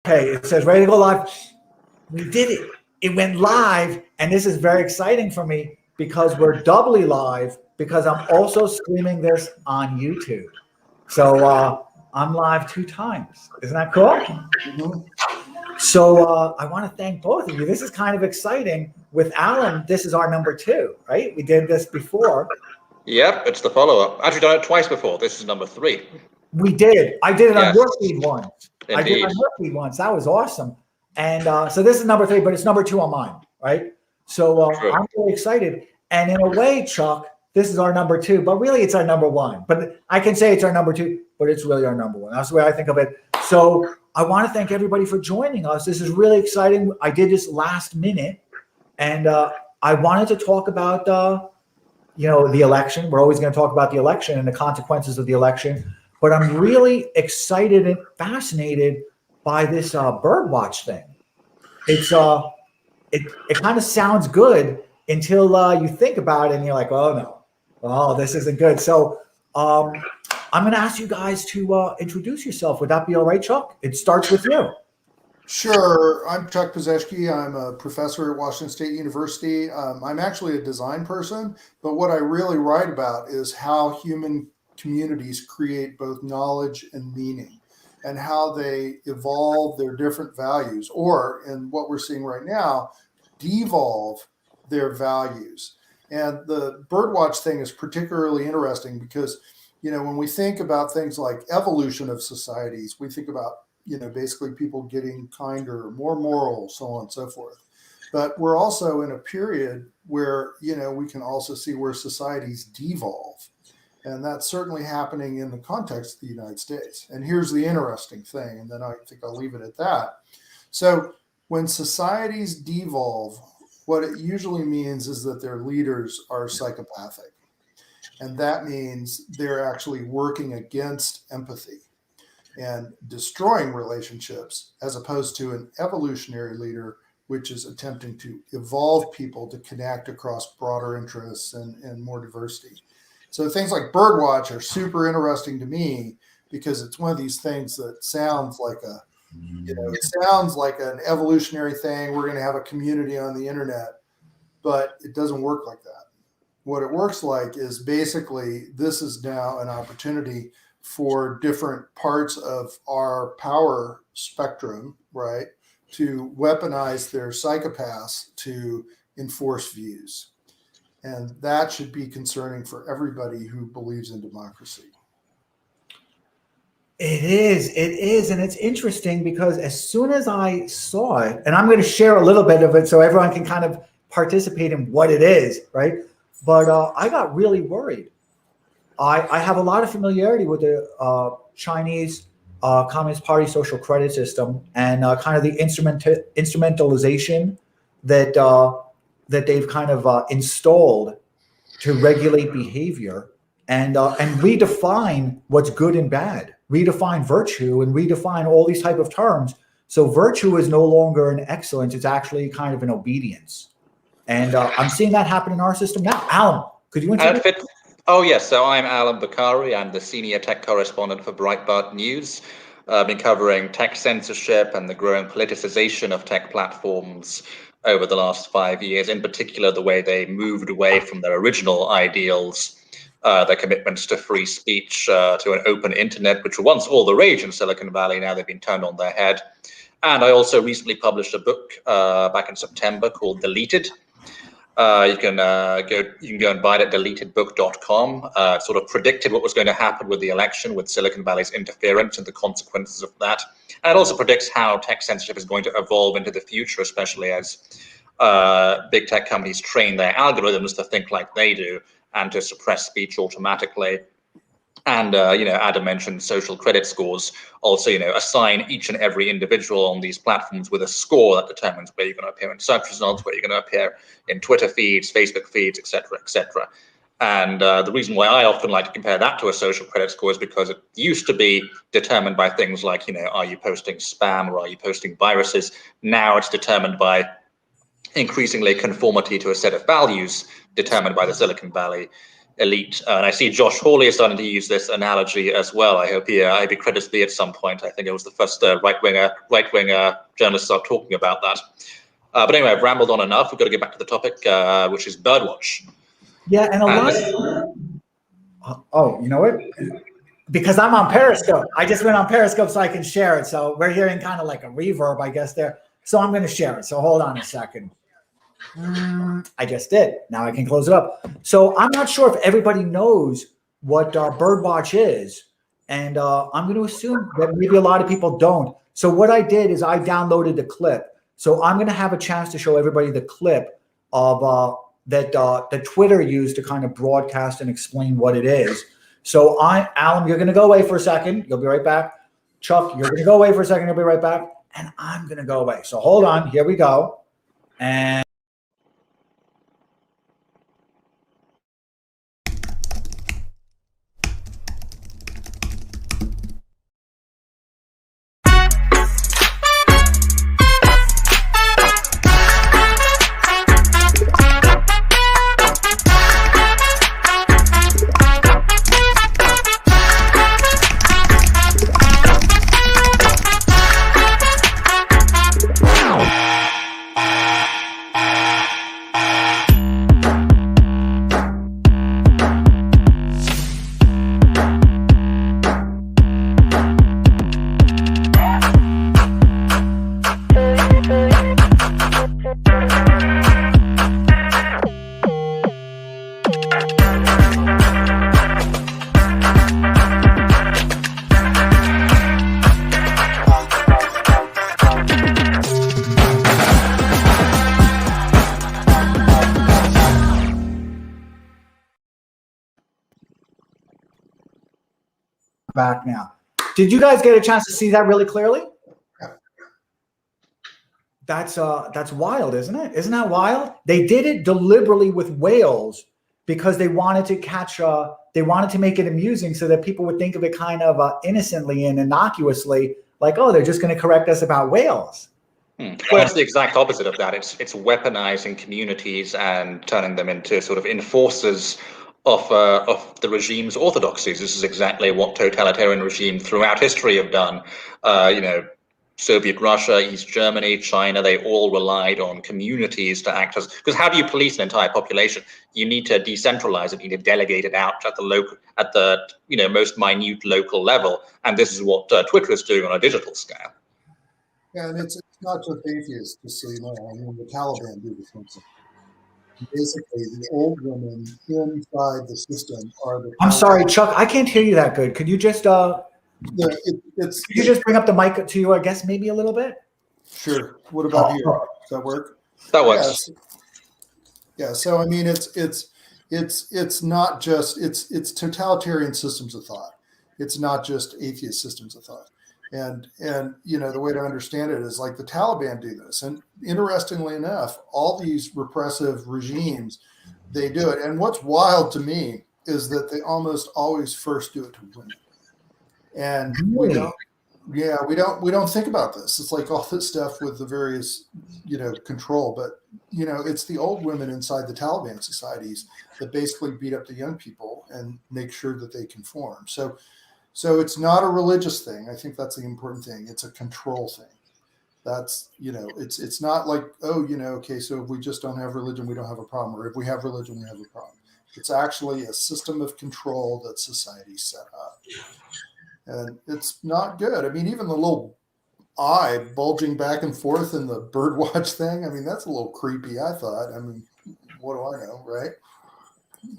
Okay, it says ready to go live. We did it. It went live, and this is very exciting for me because we're doubly live because I'm also streaming this on YouTube. So I'm live 2 times. Isn't that cool? Mm-hmm. So I want to thank both of you. This is kind of exciting. With Allum, this is our number 2, right? We did this before. Yep, it's the follow-up. Actually done it twice before. This is number 3. We did. I did it on Yes. your feed once. Indeed. I did it on your feed once. That was awesome. And so this is number 3, but it's number 2 on mine, right? So I'm really excited. And in a way, Chuck, this is our number 2, but really it's our number 1. But I can say it's our number 2, but it's really our number 1. That's the way I think of it. So I want to thank everybody for joining us. This is really exciting. I did this last minute, and I wanted to talk about the election. We're always going to talk about the election and the consequences of the election. But I'm really excited and fascinated by this birdwatch thing. It's it kind of sounds good until you think about it and you're like, oh no, oh this isn't good. So I'm going to ask you guys to introduce yourself. Would that be all right, Chuck? It starts with you. Sure. I'm Chuck Pezeshki. I'm a professor at Washington State University. I'm actually a design person, but what I really write about is how human communities create both knowledge and meaning, and how they evolve their different values, or in what we're seeing right now, devolve their values. And the birdwatch thing is particularly interesting because, when we think about things like evolution of societies, we think about, basically people getting kinder, more moral, so on and so forth. But we're also in a period where, we can also see where societies devolve. And that's certainly happening in the context of the United States. And here's the interesting thing, and then I think I'll leave it at that. So when societies devolve, what it usually means is that their leaders are psychopathic. And that means they're actually working against empathy and destroying relationships, as opposed to an evolutionary leader, which is attempting to evolve people to connect across broader interests and more diversity. So things like birdwatch are super interesting to me because it's one of these things that sounds like it sounds like an evolutionary thing. We're going to have a community on the internet, but it doesn't work like that. What it works like is basically this is now an opportunity for different parts of our power spectrum, right, to weaponize their psychopaths to enforce views. And that should be concerning for everybody who believes in democracy. It is. And it's interesting because as soon as I saw it, and I'm going to share a little bit of it so everyone can kind of participate in what it is, right? But I got really worried. I have a lot of familiarity with the Chinese Communist Party social credit system and kind of the instrumentalization that they've kind of installed to regulate behavior and redefine what's good and bad, redefine virtue and redefine all these type of terms. So virtue is no longer an excellence, it's actually kind of an obedience. And I'm seeing that happen in our system now. Allum, could you introduce? Oh, yes. So I'm Allum Bokhari. I'm the senior tech correspondent for Breitbart News. I've been covering tech censorship and the growing politicization of tech platforms over the last 5 years, in particular, the way they moved away from their original ideals, their commitments to free speech, to an open internet, which were once all the rage in Silicon Valley. Now they've been turned on their head. And I also recently published a book back in September called Deleted. You can go and buy it at deletedbook.com. Sort of predicted what was going to happen with the election, with Silicon Valley's interference and the consequences of that. And it also predicts how tech censorship is going to evolve into the future, especially as big tech companies train their algorithms to think like they do and to suppress speech automatically. And, Adam mentioned social credit scores. Also, assign each and every individual on these platforms with a score that determines where you're going to appear in search results, where you're going to appear in Twitter feeds, Facebook feeds, et cetera, et cetera. And the reason why I often like to compare that to a social credit score is because it used to be determined by things like, are you posting spam or are you posting viruses? Now it's determined by increasingly conformity to a set of values determined by the Silicon Valley elite. And I see Josh Hawley is starting to use this analogy as well. I hope he credits me at some point. I think it was the first right-winger journalist to start talking about that. But anyway, I've rambled on enough. We've got to get back to the topic, which is birdwatch. Yeah, and a lot of, oh, you know what? Because I'm on Periscope. I just went on Periscope so I can share it. So we're hearing kind of like a reverb, I guess, there. So I'm going to share it. So hold on a second. I just did. Now I can close it up. So I'm not sure if everybody knows what birdwatch is. And I'm going to assume that maybe a lot of people don't. So what I did is I downloaded the clip. So I'm going to have a chance to show everybody the clip of that Twitter used to kind of broadcast and explain what it is. So Allum, you're going to go away for a second. You'll be right back. Chuck, you're going to go away for a second. You'll be right back. And I'm going to go away. So hold on. Here we go. And back now. Did you guys get a chance to see that really clearly? That's wild, isn't it? Isn't that wild? They did it deliberately with whales because they wanted to catch they wanted to make it amusing so that people would think of it kind of innocently and innocuously, like, oh, they're just going to correct us about whales. Well, it's the exact opposite of that. It's weaponizing communities and turning them into sort of enforcers of the regime's orthodoxies. This is exactly what totalitarian regimes throughout history have done. Soviet Russia, East Germany, China, they all relied on communities to act as, because how do you police an entire population? You need to decentralize it, you need to delegate it out at the most minute local level. And this is what Twitter is doing on a digital scale. Yeah, and it's not just atheists, just so you know. I mean, the Taliban do the same thing. Basically, the old women inside the system are the. I'm sorry, Chuck, I can't hear you that good. Could you just could you just bring up the mic to you, I guess, maybe a little bit? Sure. What about here? Does that work? That works. Yeah. So I mean, it's not just it's totalitarian systems of thought. It's not just atheist systems of thought. And the way to understand it is like the Taliban do this. And interestingly enough, all these repressive regimes, they do it. And what's wild to me is that they almost always first do it to women. And we don't think about this. It's like all this stuff with the various, control, but it's the old women inside the Taliban societies that basically beat up the young people and make sure that they conform. So it's not a religious thing. I think that's the important thing. It's a control thing. That's, it's not like, okay, so if we just don't have religion, we don't have a problem. Or if we have religion, we have a problem. It's actually a system of control that society set up. And it's not good. I mean, even the little eye bulging back and forth in the birdwatch thing, I mean, that's a little creepy, I thought. I mean, what do I know, right?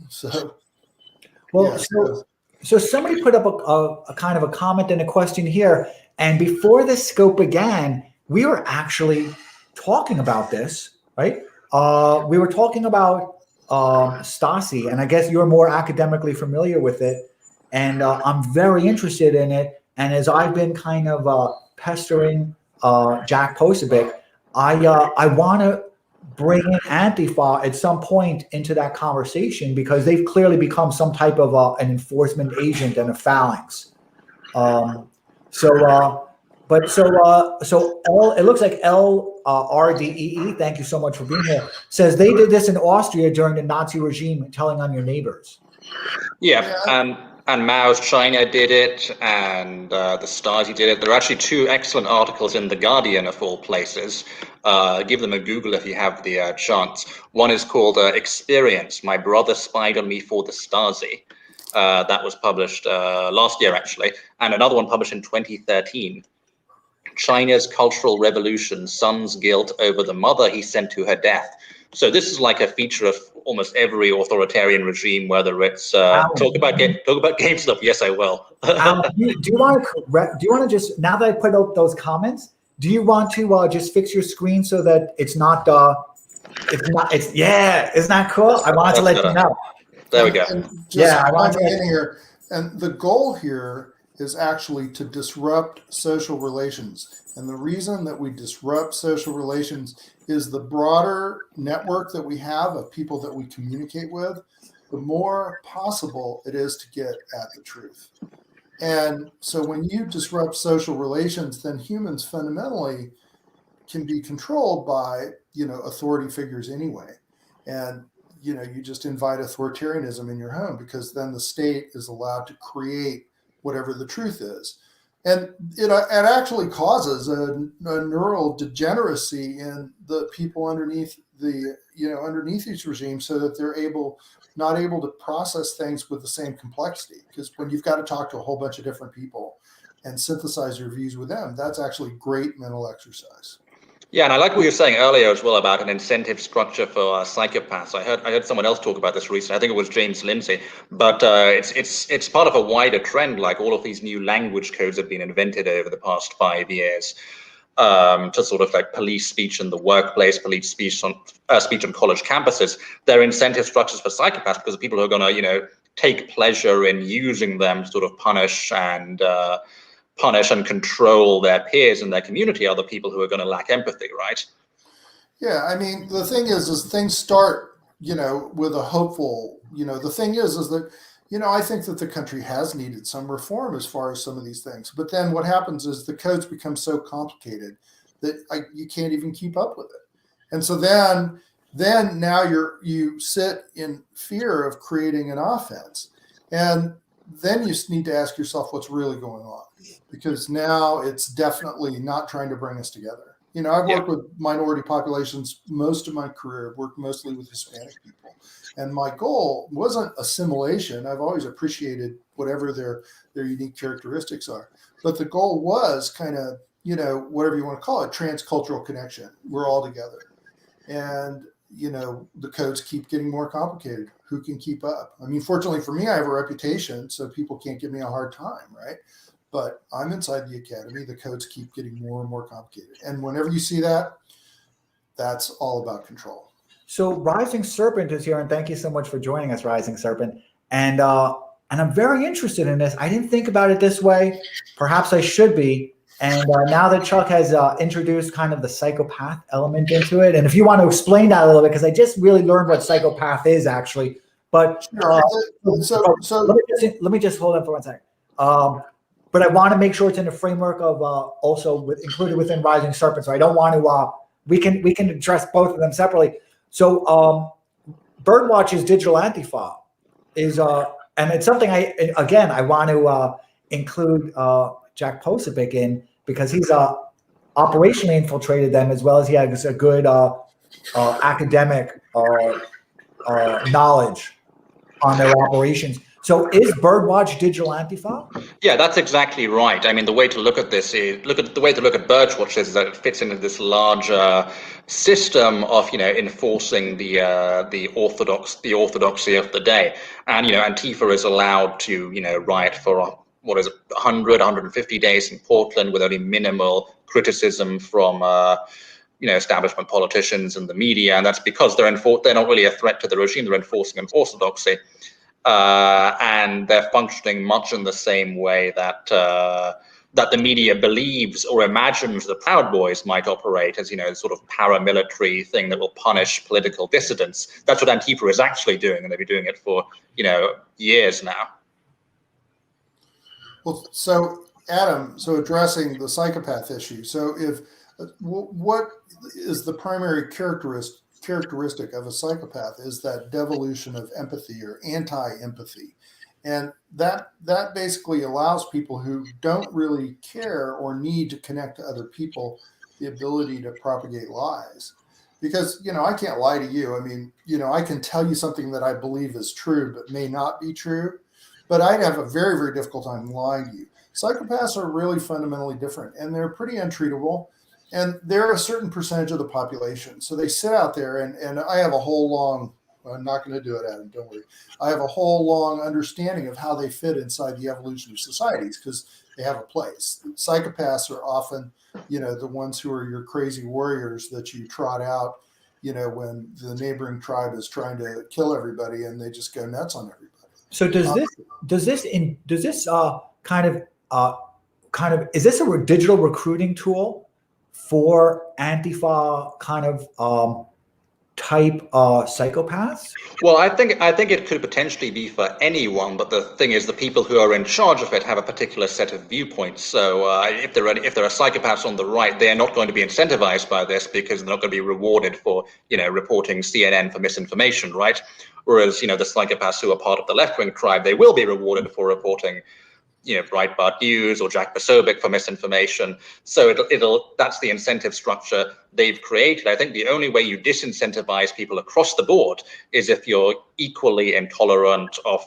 So, well, so somebody put up a kind of a comment and a question here. And before the scope began, we were actually talking about this, right? We were talking about Stasi, and I guess you're more academically familiar with it. And I'm very interested in it. And as I've been kind of pestering Jack Posobiec, I want to bring in Antifa at some point into that conversation because they've clearly become some type of an enforcement agent and a phalanx. So it looks like LRDEE, thank you so much for being here, says they did this in Austria during the Nazi regime, telling on your neighbors. Yeah, and Mao's China did it, and the Stasi did it. There are actually two excellent articles in The Guardian, of all places. Give them a Google if you have the chance. One is called Experience, My Brother Spied on Me for the Stasi. That was published last year, actually. And another one published in 2013. China's Cultural Revolution, Son's Guilt Over the Mother He Sent to Her Death. So this is like a feature of almost every authoritarian regime, whether it's talk about game stuff. Yes, I will. Do you want to just, now that I put out those comments, do you want to just fix your screen so that it's not isn't that cool? I wanted to let you know. There we go. I want to get in here. And the goal here is actually to disrupt social relations. And the reason that we disrupt social relations is the broader network that we have of people that we communicate with, the more possible it is to get at the truth. And so when you disrupt social relations, then humans fundamentally can be controlled by, authority figures anyway. And, you just invite authoritarianism in your home, because then the state is allowed to create whatever the truth is. And it actually causes a neural degeneracy in the people underneath each regime, so that they're not able to process things with the same complexity. Because when you've got to talk to a whole bunch of different people and synthesize your views with them, that's actually great mental exercise. Yeah, and I like what you were saying earlier as well about an incentive structure for psychopaths. I heard someone else talk about this recently. I think it was James Lindsay, but it's part of a wider trend. Like, all of these new language codes have been invented over the past 5 years to sort of like police speech in the workplace, police speech on college campuses. They're incentive structures for psychopaths, because the people who are going to take pleasure in using them to sort of punish and control their peers in their community are the people who are going to lack empathy, right? Yeah, I mean, the thing is things start, with a hopeful, the thing is that, I think that the country has needed some reform as far as some of these things. But then what happens is the codes become so complicated that you can't even keep up with it. And so then now you sit in fear of creating an offense. And then you need to ask yourself what's really going on, because now it's definitely not trying to bring us together. I've worked with minority populations most of my career. I've worked mostly with Hispanic people. And my goal wasn't assimilation. I've always appreciated whatever their unique characteristics are. But the goal was kind of, whatever you want to call it, transcultural connection. We're all together. And, the codes keep getting more complicated. Who can keep up? I mean, fortunately for me, I have a reputation, so people can't give me a hard time, right? But I'm inside the academy. The codes keep getting more and more complicated. And whenever you see that, that's all about control. So Rising Serpent is here, and thank you so much for joining us, Rising Serpent. And I'm very interested in this. I didn't think about it this way. Perhaps I should be. And now that Chuck has introduced kind of the psychopath element into it, and if you want to explain that a little bit, because I just really learned what psychopath is actually. But let me just hold on for 1 second. But I want to make sure it's in the framework of also included within Rising Serpent. So I don't want to. We can address both of them separately. So Birdwatch's digital antifa is, and it's something I want to include Jack Posobiec in, because he's operationally infiltrated them, as well as he has a good academic knowledge on their operations. So is Birdwatch digital antifa? Yeah, that's exactly right. I mean, the way to look at this is the way to look at Birdwatch is that it fits into this larger system of enforcing the orthodoxy of the day. And Antifa is allowed to riot for 150 days in Portland with only minimal criticism from establishment politicians and the media, and that's because they're not really a threat to the regime. They're enforcing an orthodoxy. And they're functioning much in the same way that the media believes or imagines the Proud Boys might operate, as sort of paramilitary thing that will punish political dissidents. That's what Antifa is actually doing, and they've been doing it for years now. Well, so Adam, addressing the psychopath issue. So what is the primary characteristic characteristic of a psychopath is that devolution of empathy or anti-empathy. And that basically allows people who don't really care or need to connect to other people the ability to propagate lies. Because, I can't lie to you. I mean, I can tell you something that I believe is true, but may not be true. But I'd have a very, very difficult time lying to you. Psychopaths are really fundamentally different, and they're pretty untreatable. And they're a certain percentage of the population. So they sit out there, and I have a whole long, I'm not going to do it, Adam, don't worry. I have a whole long understanding of how they fit inside the evolution of societies because they have a place. Psychopaths are often, the ones who are your crazy warriors that you trot out, when the neighboring tribe is trying to kill everybody and they just go nuts on everybody. So does this is this a digital recruiting tool for antifa kind of type psychopaths? Well, I think it could potentially be for anyone, but the thing is, the people who are in charge of it have a particular set of viewpoints. So if there are psychopaths on the right, they are not going to be incentivized by this because they're not going to be rewarded for reporting CNN for misinformation, right? Whereas the psychopaths who are part of the left-wing tribe, they will be rewarded for reporting Breitbart News or Jack Posobiec for misinformation. So that's the incentive structure they've created. I think the only way you disincentivize people across the board is if you're equally intolerant of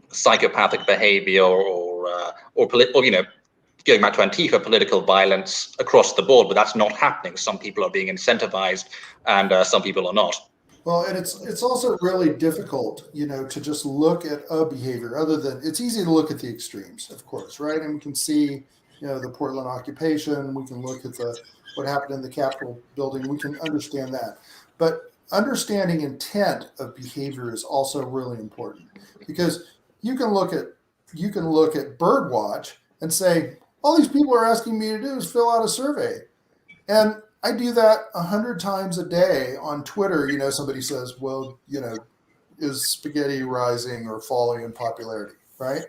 psychopathic behavior or going back to Antifa, political violence across the board. But that's not happening. Some people are being incentivized and some people are not. Well, and it's also really difficult, to just look at a behavior other than it's easy to look at the extremes, of course, right? And we can see, the Portland occupation. We can look at what happened in the Capitol building. We can understand that. But understanding intent of behavior is also really important because you can look at Birdwatch and say, all these people are asking me to do is fill out a survey. And I do that 100 times a day on Twitter. Somebody says, well, is spaghetti rising or falling in popularity, right?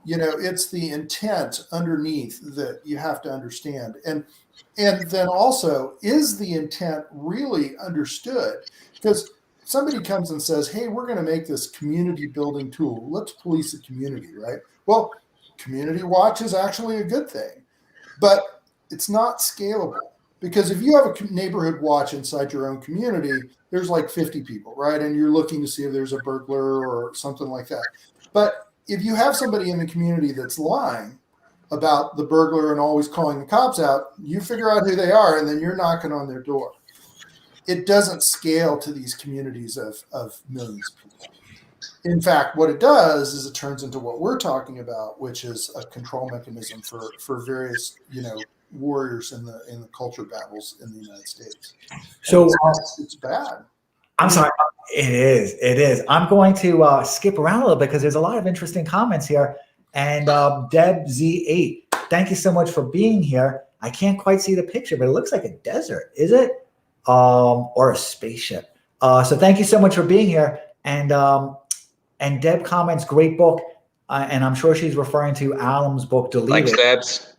It's the intent underneath that you have to understand. And then also, is the intent really understood? Because somebody comes and says, hey, we're going to make this community building tool. Let's police the community, right? Well, community watch is actually a good thing, but it's not scalable. Because if you have a neighborhood watch inside your own community, there's like 50 people, right? And you're looking to see if there's a burglar or something like that. But if you have somebody in the community that's lying about the burglar and always calling the cops out, you figure out who they are and then you're knocking on their door. It doesn't scale to these communities of millions of people. In fact, what it does is it turns into what we're talking about, which is a control mechanism for various, warriors in the culture battles in the United States. So it's bad. I'm sorry. It is. I'm going to skip around a little bit because there's a lot of interesting comments here. And Deb Z8, thank you so much for being here. I can't quite see the picture, but it looks like a desert. Is it? Or a spaceship. So thank you so much for being here. And Deb comments, great book. And I'm sure she's referring to Allum's book, Deleted. Thanks, Debs.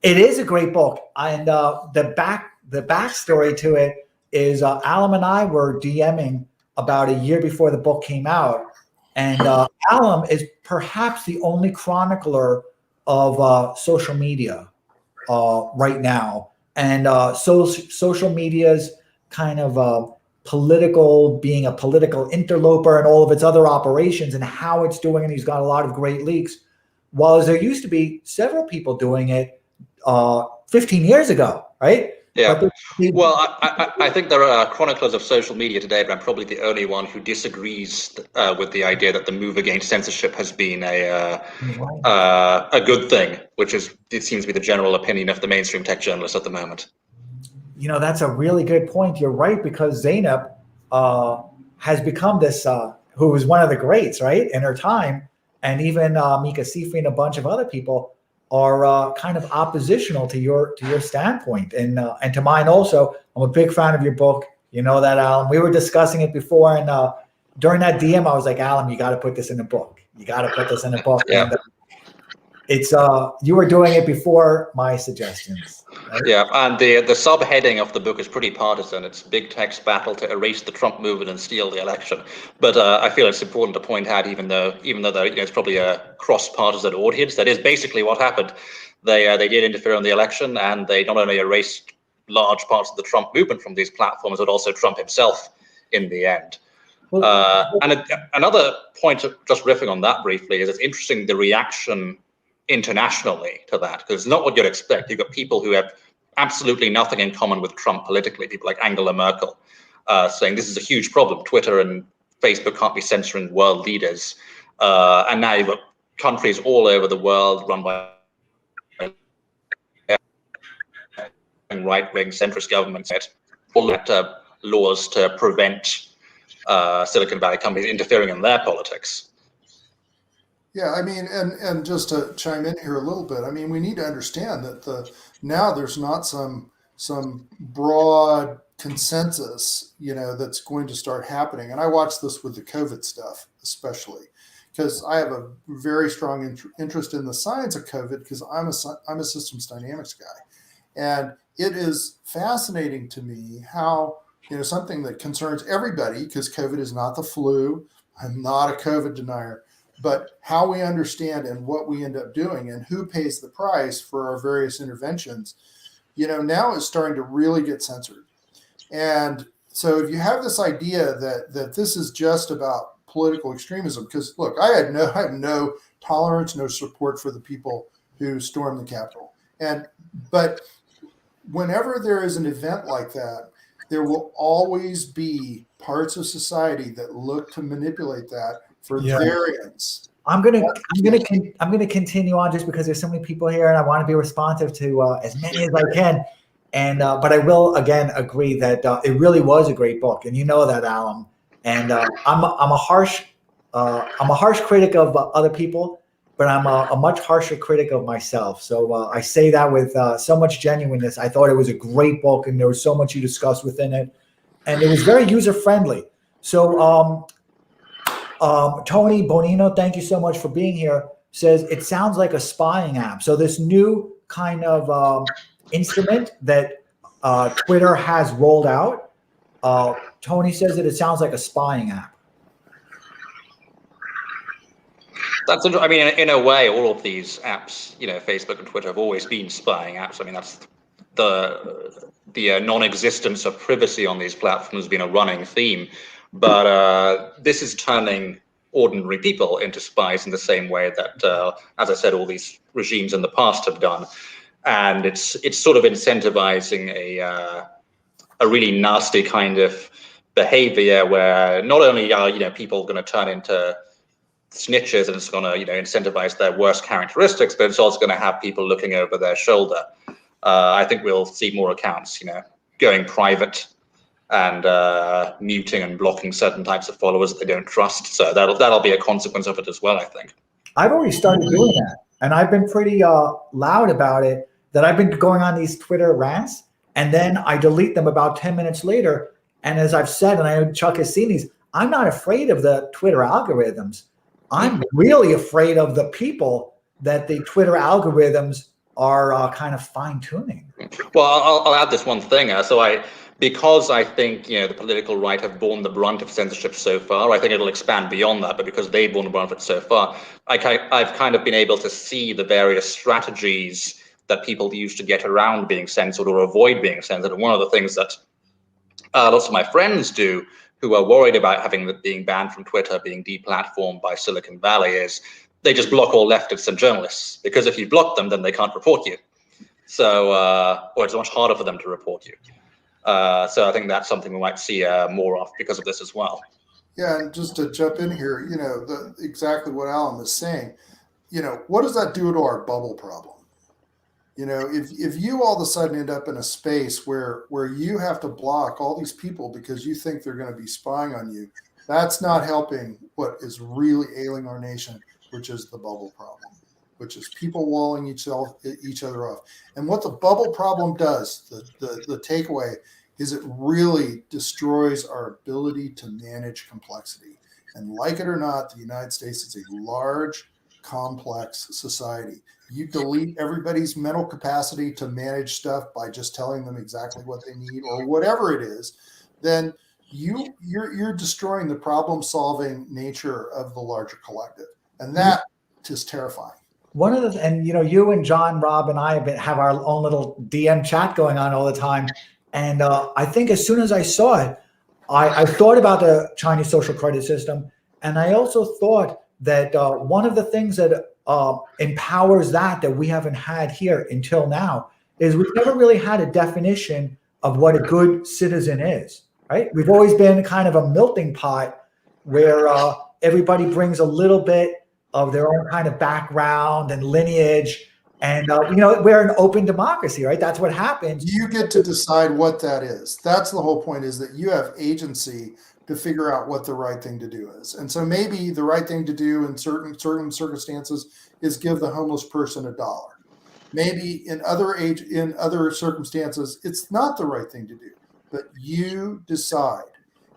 It is a great book, and the backstory to it is Allum and I were DMing about a year before the book came out, and Allum is perhaps the only chronicler of social media right now, and social media's kind of being a political interloper and all of its other operations and how it's doing, and he's got a lot of great leaks. While there used to be several people doing it 15 years ago, right? Yeah. Well, I think there are chroniclers of social media today, but I'm probably the only one who disagrees with the idea that the move against censorship has been a good thing, it seems to be the general opinion of the mainstream tech journalists at the moment. That's a really good point. You're right, because Zainab has become this, who was one of the greats, right, in her time, and even Mika Sifi and a bunch of other people are kind of oppositional to your standpoint and to mine also. I'm a big fan of your book. You know that, Allum. We were discussing it before, and during that DM, I was like, Allum, you got to put this in a book. You got to put this in a book. Yeah. it's you were doing it before my suggestions. Right? Yeah, and the subheading of the book is pretty partisan. It's big tech's battle to erase the Trump movement and steal the election. But I feel it's important to point out, even though it's probably a cross-partisan audience, that is basically what happened. They did interfere in the election, and they not only erased large parts of the Trump movement from these platforms, but also Trump himself in the end. Another point, just riffing on that briefly, is it's interesting the reaction internationally to that, because it's not what you'd expect. You've got people who have absolutely nothing in common with Trump politically, people like Angela Merkel, saying this is a huge problem. Twitter and Facebook can't be censoring world leaders. And now you've got countries all over the world run by right-wing centrist governments, all that laws to prevent Silicon Valley companies interfering in their politics. Yeah, I mean, and just to chime in here a little bit, I mean, we need to understand that now there's not some broad consensus, that's going to start happening. And I watch this with the COVID stuff, especially because I have a very strong interest in the science of COVID, because I'm a systems dynamics guy, and it is fascinating to me how something that concerns everybody, because COVID is not the flu. I'm not a COVID denier. But how we understand and what we end up doing and who pays the price for our various interventions, now is starting to really get censored. And so if you have this idea that this is just about political extremism, because look, I have no tolerance, no support for the people who stormed the Capitol. But whenever there is an event like that, there will always be parts of society that look to manipulate that for variance. I'm gonna continue on just because there's so many people here, and I want to be responsive to as many as I can. And but I will again agree that it really was a great book, and you know that, Allum. And I'm a harsh critic of other people, but I'm a much harsher critic of myself. So I say that with so much genuineness. I thought it was a great book, and there was so much you discussed within it, and it was very user friendly. So. Tony Bonino, thank you so much for being here, says it sounds like a spying app. So this new kind of instrument that Twitter has rolled out, Tony says that it sounds like a spying app. I mean, in a way, all of these apps, Facebook and Twitter have always been spying apps. I mean, that's the non-existence of privacy on these platforms has been a running theme. But this is turning ordinary people into spies in the same way that, as I said, all these regimes in the past have done. And it's sort of incentivizing a really nasty kind of behavior where not only are people going to turn into snitches and it's going to incentivize their worst characteristics, but it's also going to have people looking over their shoulder. I think we'll see more accounts, going private and muting and blocking certain types of followers that they don't trust. So that'll be a consequence of it as well, I think. I've already started doing that, and I've been pretty loud about it, that I've been going on these Twitter rants, and then I delete them about 10 minutes later. And as I've said, and I know Chuck has seen these, I'm not afraid of the Twitter algorithms. I'm really afraid of the people that the Twitter algorithms are kind of fine-tuning. Well, I'll add this one thing. Because I think the political right have borne the brunt of censorship so far, I think it'll expand beyond that. But because they've borne the brunt of it so far, I've kind of been able to see the various strategies that people use to get around being censored or avoid being censored. And one of the things that lots of my friends do, who are worried about being banned from Twitter, being deplatformed by Silicon Valley, is they just block all leftists and journalists, because if you block them, then they can't report you. So, or it's much harder for them to report you. So I think that's something we might see more of because of this as well. Yeah, and just to jump in here, exactly what Allum is saying, what does that do to our bubble problem? If you all of a sudden end up in a space where you have to block all these people because you think they're going to be spying on you, that's not helping what is really ailing our nation, which is the bubble problem, which is people walling each other off. And what the bubble problem does, the takeaway, is it really destroys our ability to manage complexity. And like it or not, the United States is a large, complex society. You delete everybody's mental capacity to manage stuff by just telling them exactly what they need or whatever it is, then you're destroying the problem-solving nature of the larger collective, and that is terrifying. One of the, and you and John, Rob, and I have our own little DM chat going on all the time, and I think as soon as I saw it, I thought about the Chinese social credit system, and I also thought that one of the things that empowers that we haven't had here until now is we've never really had a definition of what a good citizen is, right? We've always been kind of a melting pot where everybody brings a little bit of their own kind of background and lineage. And, we're an open democracy, right? That's what happens. You get to decide what that is. That's the whole point, is that you have agency to figure out what the right thing to do is. And so maybe the right thing to do in certain circumstances is give the homeless person $1. Maybe in other circumstances, it's not the right thing to do, but you decide.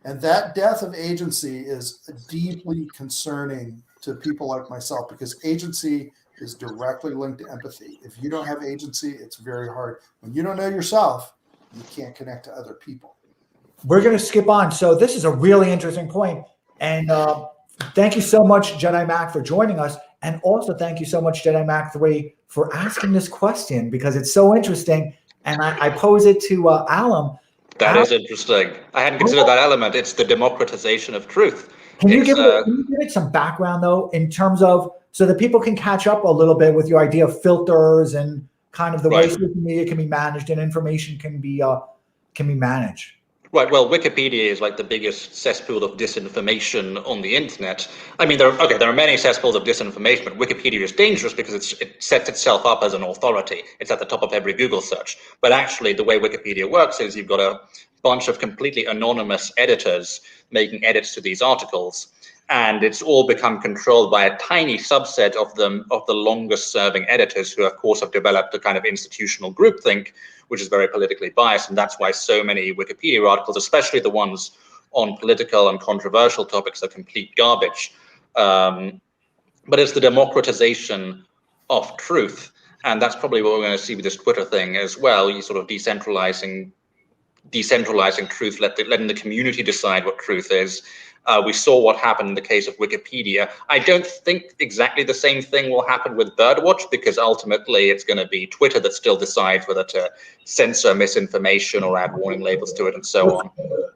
And that death of agency is deeply concerning to people like myself, because agency is directly linked to empathy. If you don't have agency, it's very hard. When you don't know yourself, you can't connect to other people. We're going to skip on. So this is a really interesting point. And thank you so much, Jedi Mac, for joining us. And also thank you so much, Jedi Mac 3, for asking this question, because it's so interesting. And I pose it to Allum. That is interesting. I hadn't considered that element. It's the democratization of truth. Can you give it some background, though, in terms of, so that people can catch up a little bit with your idea of filters and kind of the way social media can be managed and information can be managed? Right. Well, Wikipedia is like the biggest cesspool of disinformation on the internet. I mean, there are many cesspools of disinformation, but Wikipedia is dangerous because it sets itself up as an authority. It's at the top of every Google search. But actually, the way Wikipedia works is you've got a bunch of completely anonymous editors making edits to these articles, and it's all become controlled by a tiny subset of the longest serving editors, who of course have developed a kind of institutional groupthink, which is very politically biased. And that's why so many Wikipedia articles, especially the ones on political and controversial topics, are complete garbage. But it's the democratization of truth. And that's probably what we're going to see with this Twitter thing as well. You sort of decentralizing truth, letting the community decide what truth is. We saw what happened in the case of Wikipedia. I don't think exactly the same thing will happen with Birdwatch, because ultimately it's going to be Twitter that still decides whether to censor misinformation or add warning labels to it and so on.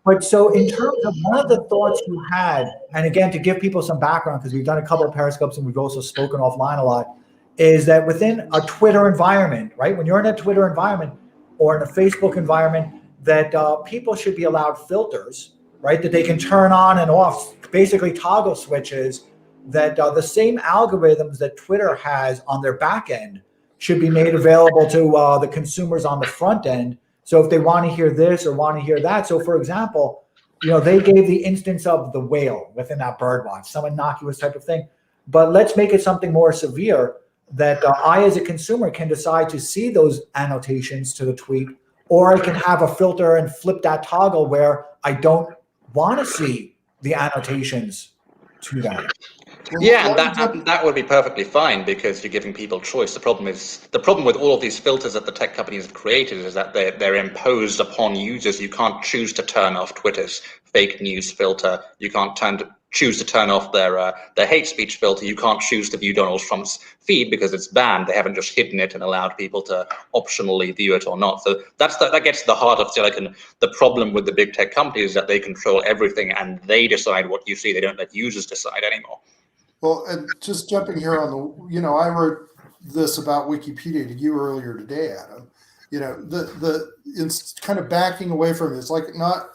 But so in terms of one of the thoughts you had, and again, to give people some background, because we've done a couple of Periscopes and we've also spoken offline a lot, is that within a Twitter environment, right? When you're in a Twitter environment or in a Facebook environment, that people should be allowed filters, right? That they can turn on and off, basically toggle switches, that the same algorithms that Twitter has on their back end should be made available to the consumers on the front end. So if they want to hear this or want to hear that. So for example, they gave the instance of the whale within that Birdwatch, some innocuous type of thing. But let's make it something more severe, that I as a consumer can decide to see those annotations to the tweet, or I can have a filter and flip that toggle where I don't want to see the annotations to that. Yeah, and that would be perfectly fine, because you're giving people choice. The problem with all of these filters that the tech companies have created is that they're imposed upon users. You can't choose to turn off Twitter's fake news filter. You can't choose to turn off their hate speech filter. You can't choose to view Donald Trump's feed because it's banned. They haven't just hidden it and allowed people to optionally view it or not. So that gets to the heart of Silicon. The problem with the big tech companies is that they control everything and they decide what you see. They don't let users decide anymore. Well, and just jumping here on the, I wrote this about Wikipedia to you earlier today, Adam. It's kind of backing away from it. It's like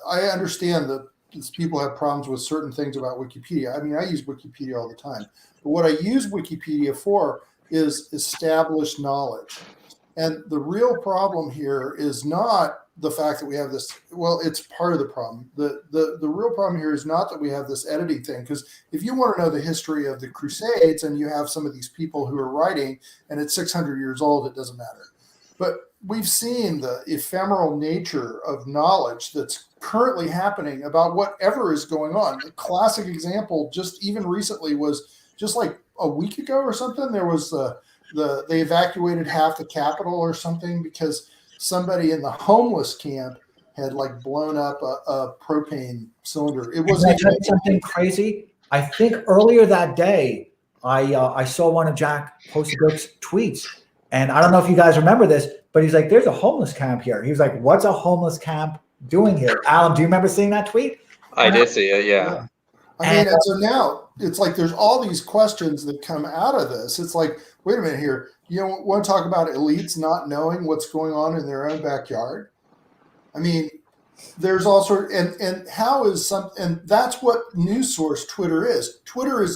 I understand that people have problems with certain things about Wikipedia. I mean, I use Wikipedia all the time. But what I use Wikipedia for is established knowledge. And the real problem here is not the fact that we have this, well, it's part of the problem. The real problem here is not that we have this editing thing, because if you want to know the history of the Crusades and you have some of these people who are writing and it's 600 years old, it doesn't matter. But we've seen the ephemeral nature of knowledge that's currently happening about whatever is going on. The classic example just even recently was just like a week ago or something, there was they evacuated half the Capitol or something because somebody in the homeless camp had like blown up a propane cylinder. It wasn't even something crazy. I think earlier that day, I saw one of Jack Posobiec's tweets, and I don't know if you guys remember this, but he's like, "There's a homeless camp here." He was like, "What's a homeless camp doing here?" Allum, do you remember seeing that tweet? I did see it. Yeah. I mean, and so now it's like there's all these questions that come out of this. It's like, wait a minute here. You want to talk about elites not knowing what's going on in their own backyard? I mean, there's all sort of, and how is and that's what news source Twitter is. Twitter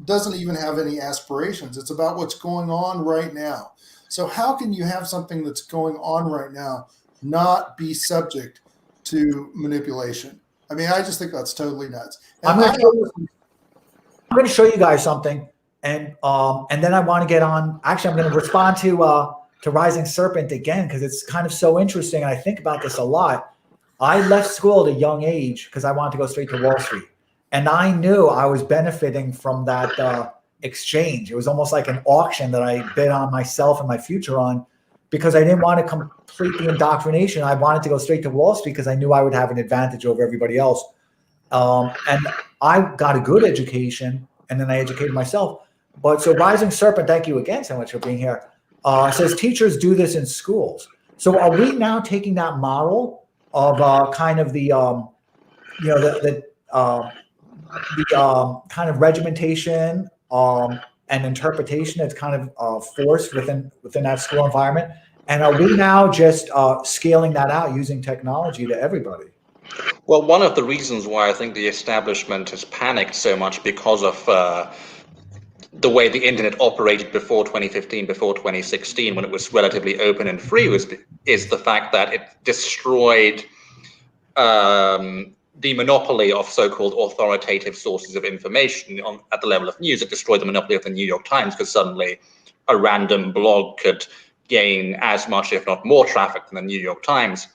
doesn't even have any aspirations. It's about what's going on right now. So how can you have something that's going on right now not be subject to manipulation? I mean, I just think that's totally nuts. I'm going to show you guys something, and then I want to get on. Actually, I'm going to respond to Rising Serpent again because it's kind of so interesting, and I think about this a lot. I left school at a young age because I wanted to go straight to Wall Street, and I knew I was benefiting from that exchange. It was almost like an auction that I bid on myself and my future on, because I didn't want to complete the indoctrination. I wanted to go straight to Wall Street because I knew I would have an advantage over everybody else. And I got a good education, and then I educated myself. But so Rising Serpent, thank you again so much for being here. Says teachers do this in schools. So are we now taking that model of kind of the kind of regimentation and interpretation that's kind of forced within that school environment? And are we now just scaling that out using technology to everybody? Well, one of the reasons why I think the establishment has panicked so much because of the way the internet operated before 2015, before 2016, when it was relatively open and free, is the fact that it destroyed the monopoly of so-called authoritative sources of information at the level of news. It destroyed the monopoly of the New York Times because suddenly a random blog could gain as much, if not more, traffic than the New York Times.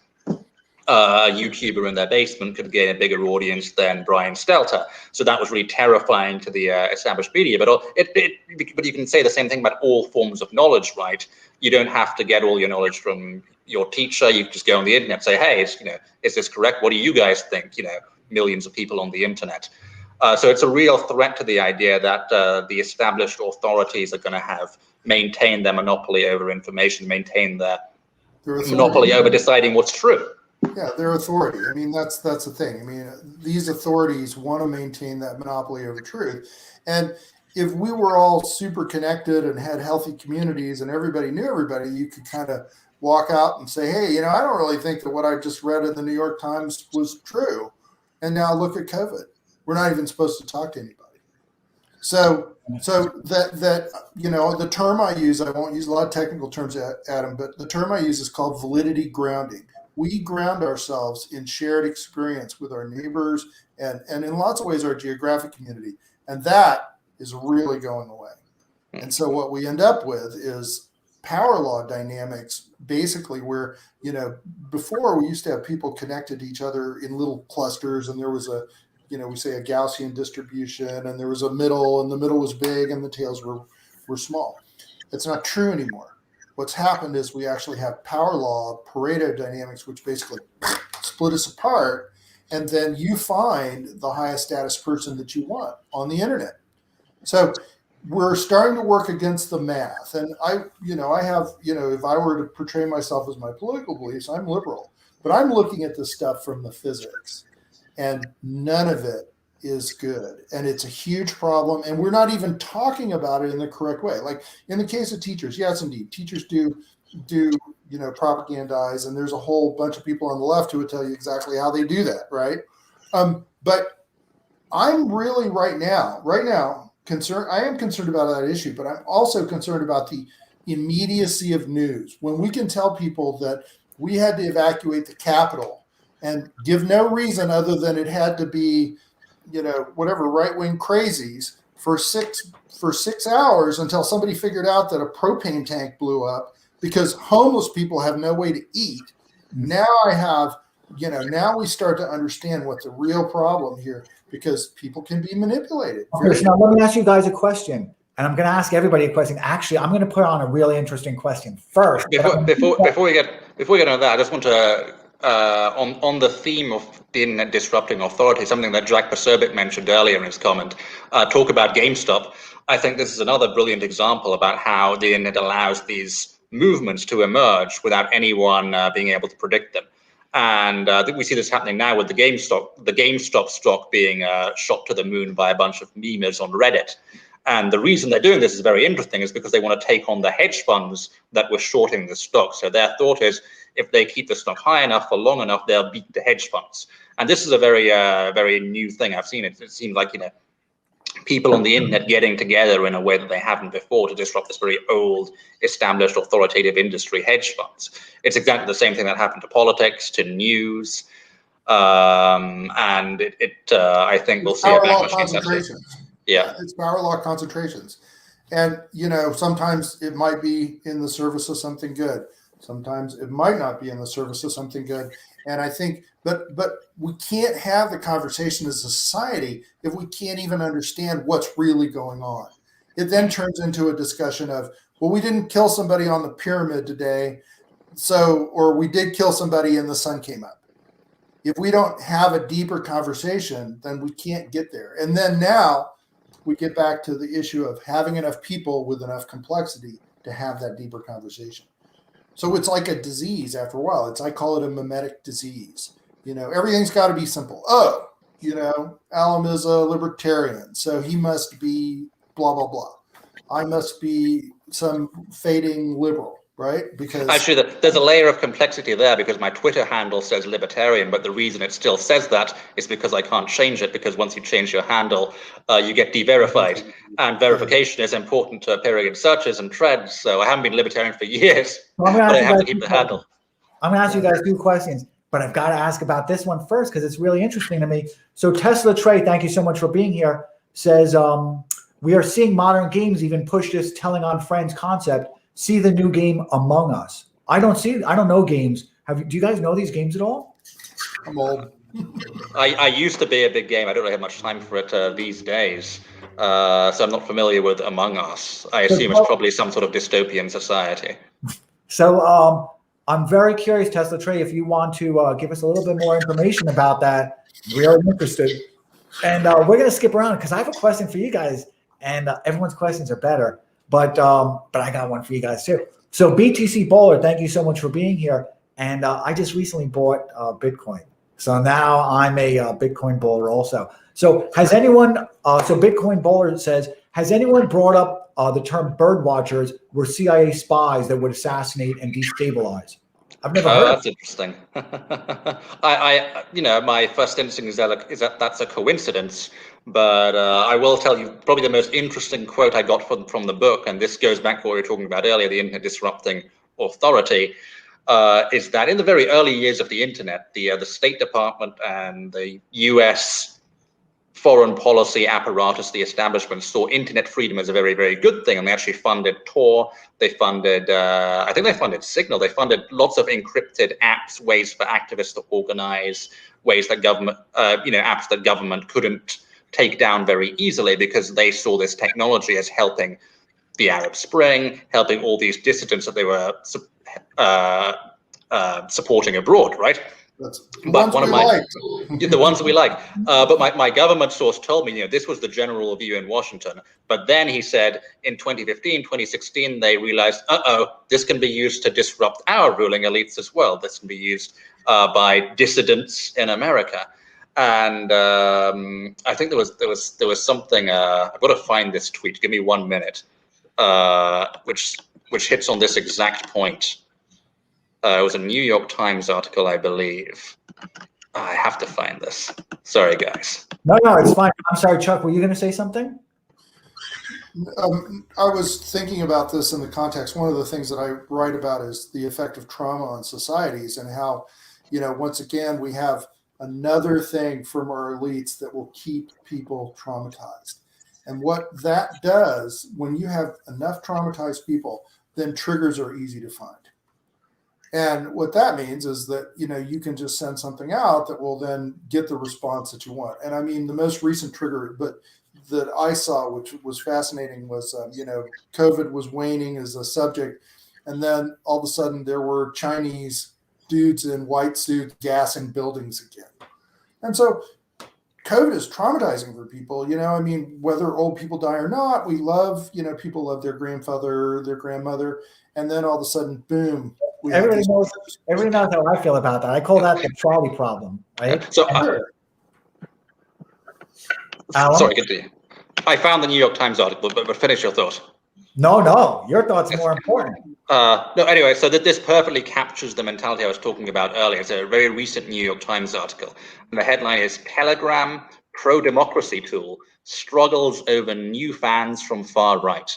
A YouTuber in their basement could gain a bigger audience than Brian Stelter. So that was really terrifying to the established media. But you can say the same thing about all forms of knowledge, right? You don't have to get all your knowledge from your teacher. You just go on the internet and say, hey, is this correct? What do you guys think? Millions of people on the internet. So it's a real threat to the idea that the established authorities are going to maintain their monopoly over information, maintain their monopoly over deciding what's true. Yeah, their authority. I mean, that's the thing. I mean, these authorities want to maintain that monopoly over truth. And if we were all super connected and had healthy communities and everybody knew everybody, you could kind of walk out and say, hey, I don't really think that what I just read in the New York Times was true. And now look at COVID. We're not even supposed to talk to anybody. So that the term I use, I won't use a lot of technical terms, Adam, but the term I use is called validity grounding. We ground ourselves in shared experience with our neighbors and in lots of ways our geographic community. And that is really going away. And so what we end up with is power law dynamics, basically where, before we used to have people connected to each other in little clusters, and there was we say a Gaussian distribution, and there was a middle, and the middle was big and the tails were small. It's not true anymore. What's happened is we actually have power law, Pareto dynamics, which basically split us apart, and then you find the highest status person that you want on the internet. So we're starting to work against the math. And I have, if I were to portray myself as my political beliefs, I'm liberal, but I'm looking at this stuff from the physics, and none of it is good. And it's a huge problem. And we're not even talking about it in the correct way. Like in the case of teachers, yes, indeed, teachers do propagandize, and there's a whole bunch of people on the left who would tell you exactly how they do that, right? But I'm really right now concerned. I am concerned about that issue, but I'm also concerned about the immediacy of news. When we can tell people that we had to evacuate the Capitol and give no reason other than it had to be, whatever right-wing crazies for six hours until somebody figured out that a propane tank blew up because homeless people have no way to eat. Now now we start to understand what the real problem here, because people can be manipulated. Okay, so now let me ask you guys a question. and I'm going to ask everybody a question. Actually, I'm going to put on a really interesting question first. Before we get on that, I just want to on the theme of the internet disrupting authority, something that Jack Posobiec mentioned earlier in his comment, talk about GameStop. I think this is another brilliant example about how the internet allows these movements to emerge without anyone being able to predict them. And I think we see this happening now with the GameStop stock being shot to the moon by a bunch of memers on Reddit. And the reason they're doing this is very interesting, is because they want to take on the hedge funds that were shorting the stock. So their thought is, if they keep the stock high enough for long enough, they'll beat the hedge funds. And this is a very new thing. I've seen it. It seems like, people on the internet getting together in a way that they haven't before to disrupt this very old, established, authoritative industry, hedge funds. It's exactly the same thing that happened to politics, to news, and I think we'll see a backlash against that. Yeah, it's power law concentrations, and sometimes it might be in the service of something good. Sometimes it might not be in the service of something good. And I think, but we can't have the conversation as a society if we can't even understand what's really going on. It then turns into a discussion of, well, we didn't kill somebody on the pyramid today, or we did kill somebody and the sun came up. If we don't have a deeper conversation, then we can't get there. And then now we get back to the issue of having enough people with enough complexity to have that deeper conversation. So it's like a disease after a while. I call it a mimetic disease. Everything's got to be simple. Oh, Allum is a libertarian, so he must be blah, blah, blah. I must be some fading liberal, right? Because actually, there's a layer of complexity there, because my Twitter handle says libertarian, but the reason it still says that is because I can't change it, because once you change your handle, you get de-verified. And verification is important to period searches and threads. So I haven't been libertarian for years, but I have to keep the handle. I'm going to ask you guys 2 questions, but I've got to ask about this one first because it's really interesting to me. So Tesla Trey, thank you so much for being here, says, we are seeing modern games even push this telling on friends concept. See the new game Among Us. I don't know games. Do you guys know these games at all? I'm old. I used to be a big game. I don't really have much time for it these days. So I'm not familiar with Among Us. I assume it's probably some sort of dystopian society. So I'm very curious, Tesla Trey, if you want to give us a little bit more information about that. Really interested. And we're going to skip around because I have a question for you guys, and everyone's questions are better. But I got one for you guys too. So BTC Bowler, thank you so much for being here. And I just recently bought Bitcoin. So now I'm a Bitcoin bowler also. So has anyone, so Bitcoin Bowler says, has anyone brought up the term bird watchers were CIA spies that would assassinate and destabilize? I've never heard. That's interesting. My first instinct is that that's a coincidence. But I will tell you probably the most interesting quote I got from the book, and this goes back to what we were talking about earlier, the internet disrupting authority, is that in the very early years of the internet, the State Department and the US foreign policy apparatus, the establishment, saw internet freedom as a very, very good thing. And they actually funded Tor. They funded, I think they funded Signal. They funded lots of encrypted apps, ways for activists to organize, ways that government, apps that government couldn't take down very easily, because they saw this technology as helping the Arab Spring, helping all these dissidents that they were supporting abroad, right? The ones that we like. But my government source told me, this was the general view in Washington. But then he said in 2015, 2016, they realized, this can be used to disrupt our ruling elites as well. This can be used by dissidents in America. And I think there was something. I've got to find this tweet. Give me 1 minute, which hits on this exact point. It was a New York Times article, I believe. I have to find this. Sorry, guys. No, it's fine. I'm sorry, Chuck. Were you going to say something? I was thinking about this in the context. One of the things that I write about is the effect of trauma on societies, and how, once again, we have another thing from our elites that will keep people traumatized. And what that does, when you have enough traumatized people, then triggers are easy to find. And what that means is that, you can just send something out that will then get the response that you want. And I mean, the most recent trigger, but that I saw, which was fascinating, was COVID was waning as a subject, and then all of a sudden there were Chinese dudes in white suits gassing buildings again, and so COVID is traumatizing for people. Whether old people die or not, we love, people love their grandfather, their grandmother, and then all of a sudden, boom. Everybody knows how I feel about that. I call that the trolley problem, right? So, sorry, continue. I found the New York Times article, but finish your thought. No, your thoughts are more important. No, anyway, so that this perfectly captures the mentality I was talking about earlier. It's a very recent New York Times article. And the headline is Telegram Pro-Democracy Tool Struggles Over New Fans from Far Right.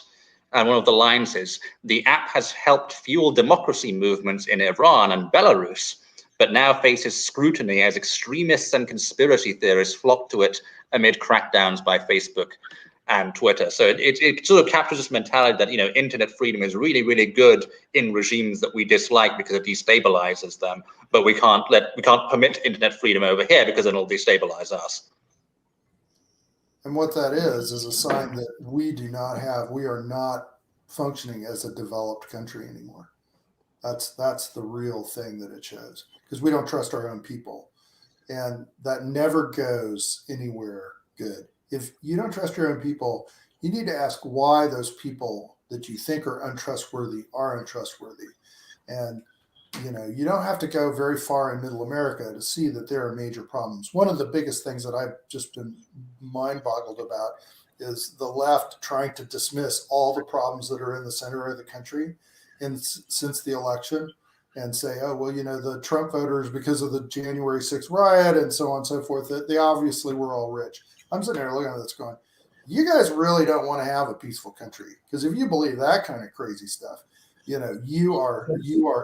And one of the lines is, the app has helped fuel democracy movements in Iran and Belarus, but now faces scrutiny as extremists and conspiracy theorists flock to it amid crackdowns by Facebook and Twitter. So it sort of captures this mentality that, internet freedom is really, really good in regimes that we dislike because it destabilizes them, but we can't permit internet freedom over here because it'll destabilize us. And what that is a sign that we are not functioning as a developed country anymore. That's the real thing that it shows, because we don't trust our own people. And that never goes anywhere good. If you don't trust your own people, you need to ask why those people that you think are untrustworthy are untrustworthy. And, you don't have to go very far in middle America to see that there are major problems. One of the biggest things that I've just been mind boggled about is the left trying to dismiss all the problems that are in the center of the country since the election and say, oh, well, the Trump voters, because of the January 6th riot and so on and so forth, that they obviously were all rich. I'm sitting there looking at this going, you guys really don't want to have a peaceful country, because if you believe that kind of crazy stuff, you are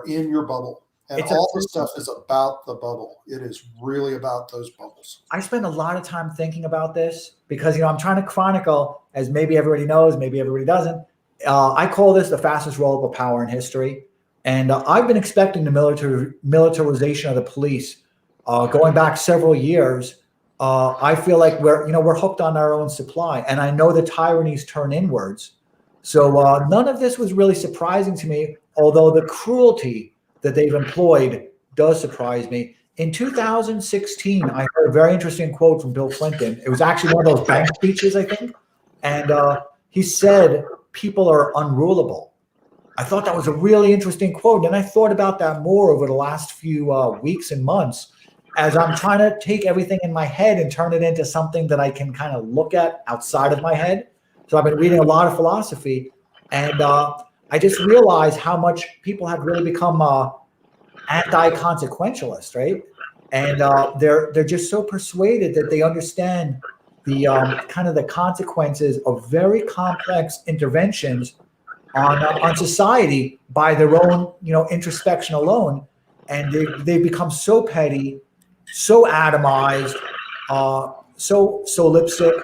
in your bubble, and all the stuff is about the bubble. It is really about those bubbles. I spend a lot of time thinking about this because, I'm trying to chronicle, as maybe everybody knows, maybe everybody doesn't. I call this the fastest roll-up of power in history. And I've been expecting the militarization of the police going back several years. I feel like we're hooked on our own supply, and I know the tyrannies turn inwards. So none of this was really surprising to me, although the cruelty that they've employed does surprise me. In 2016, I heard a very interesting quote from Bill Clinton. It was actually one of those bank speeches, I think. And he said, people are unrulable. I thought that was a really interesting quote. And I thought about that more over the last few weeks and months as I'm trying to take everything in my head and turn it into something that I can kind of look at outside of my head. So I've been reading a lot of philosophy, and I just realized how much people have really become anti-consequentialist, right? And they're just so persuaded that they understand the kind of the consequences of very complex interventions on society by their own introspection alone, and they've become so petty, so atomized, so lipstick,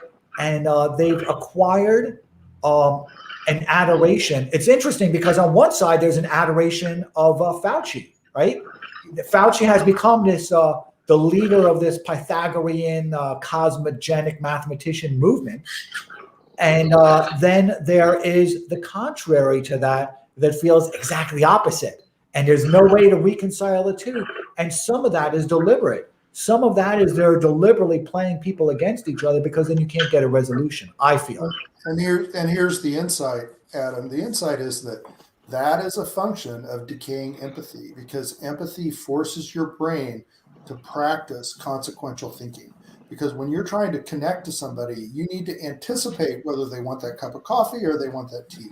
and they've acquired an adoration. It's interesting because on one side there's an adoration of Fauci, right? Fauci has become this the leader of this Pythagorean cosmogenic mathematician movement. And then there is the contrary to that feels exactly opposite. And there's no way to reconcile the two. And some of that is deliberate. Some of that is they're deliberately playing people against each other because then you can't get a resolution, I feel. And here's the insight, Adam. The insight is that is a function of decaying empathy, because empathy forces your brain to practice consequential thinking. Because when you're trying to connect to somebody, you need to anticipate whether they want that cup of coffee or they want that tea.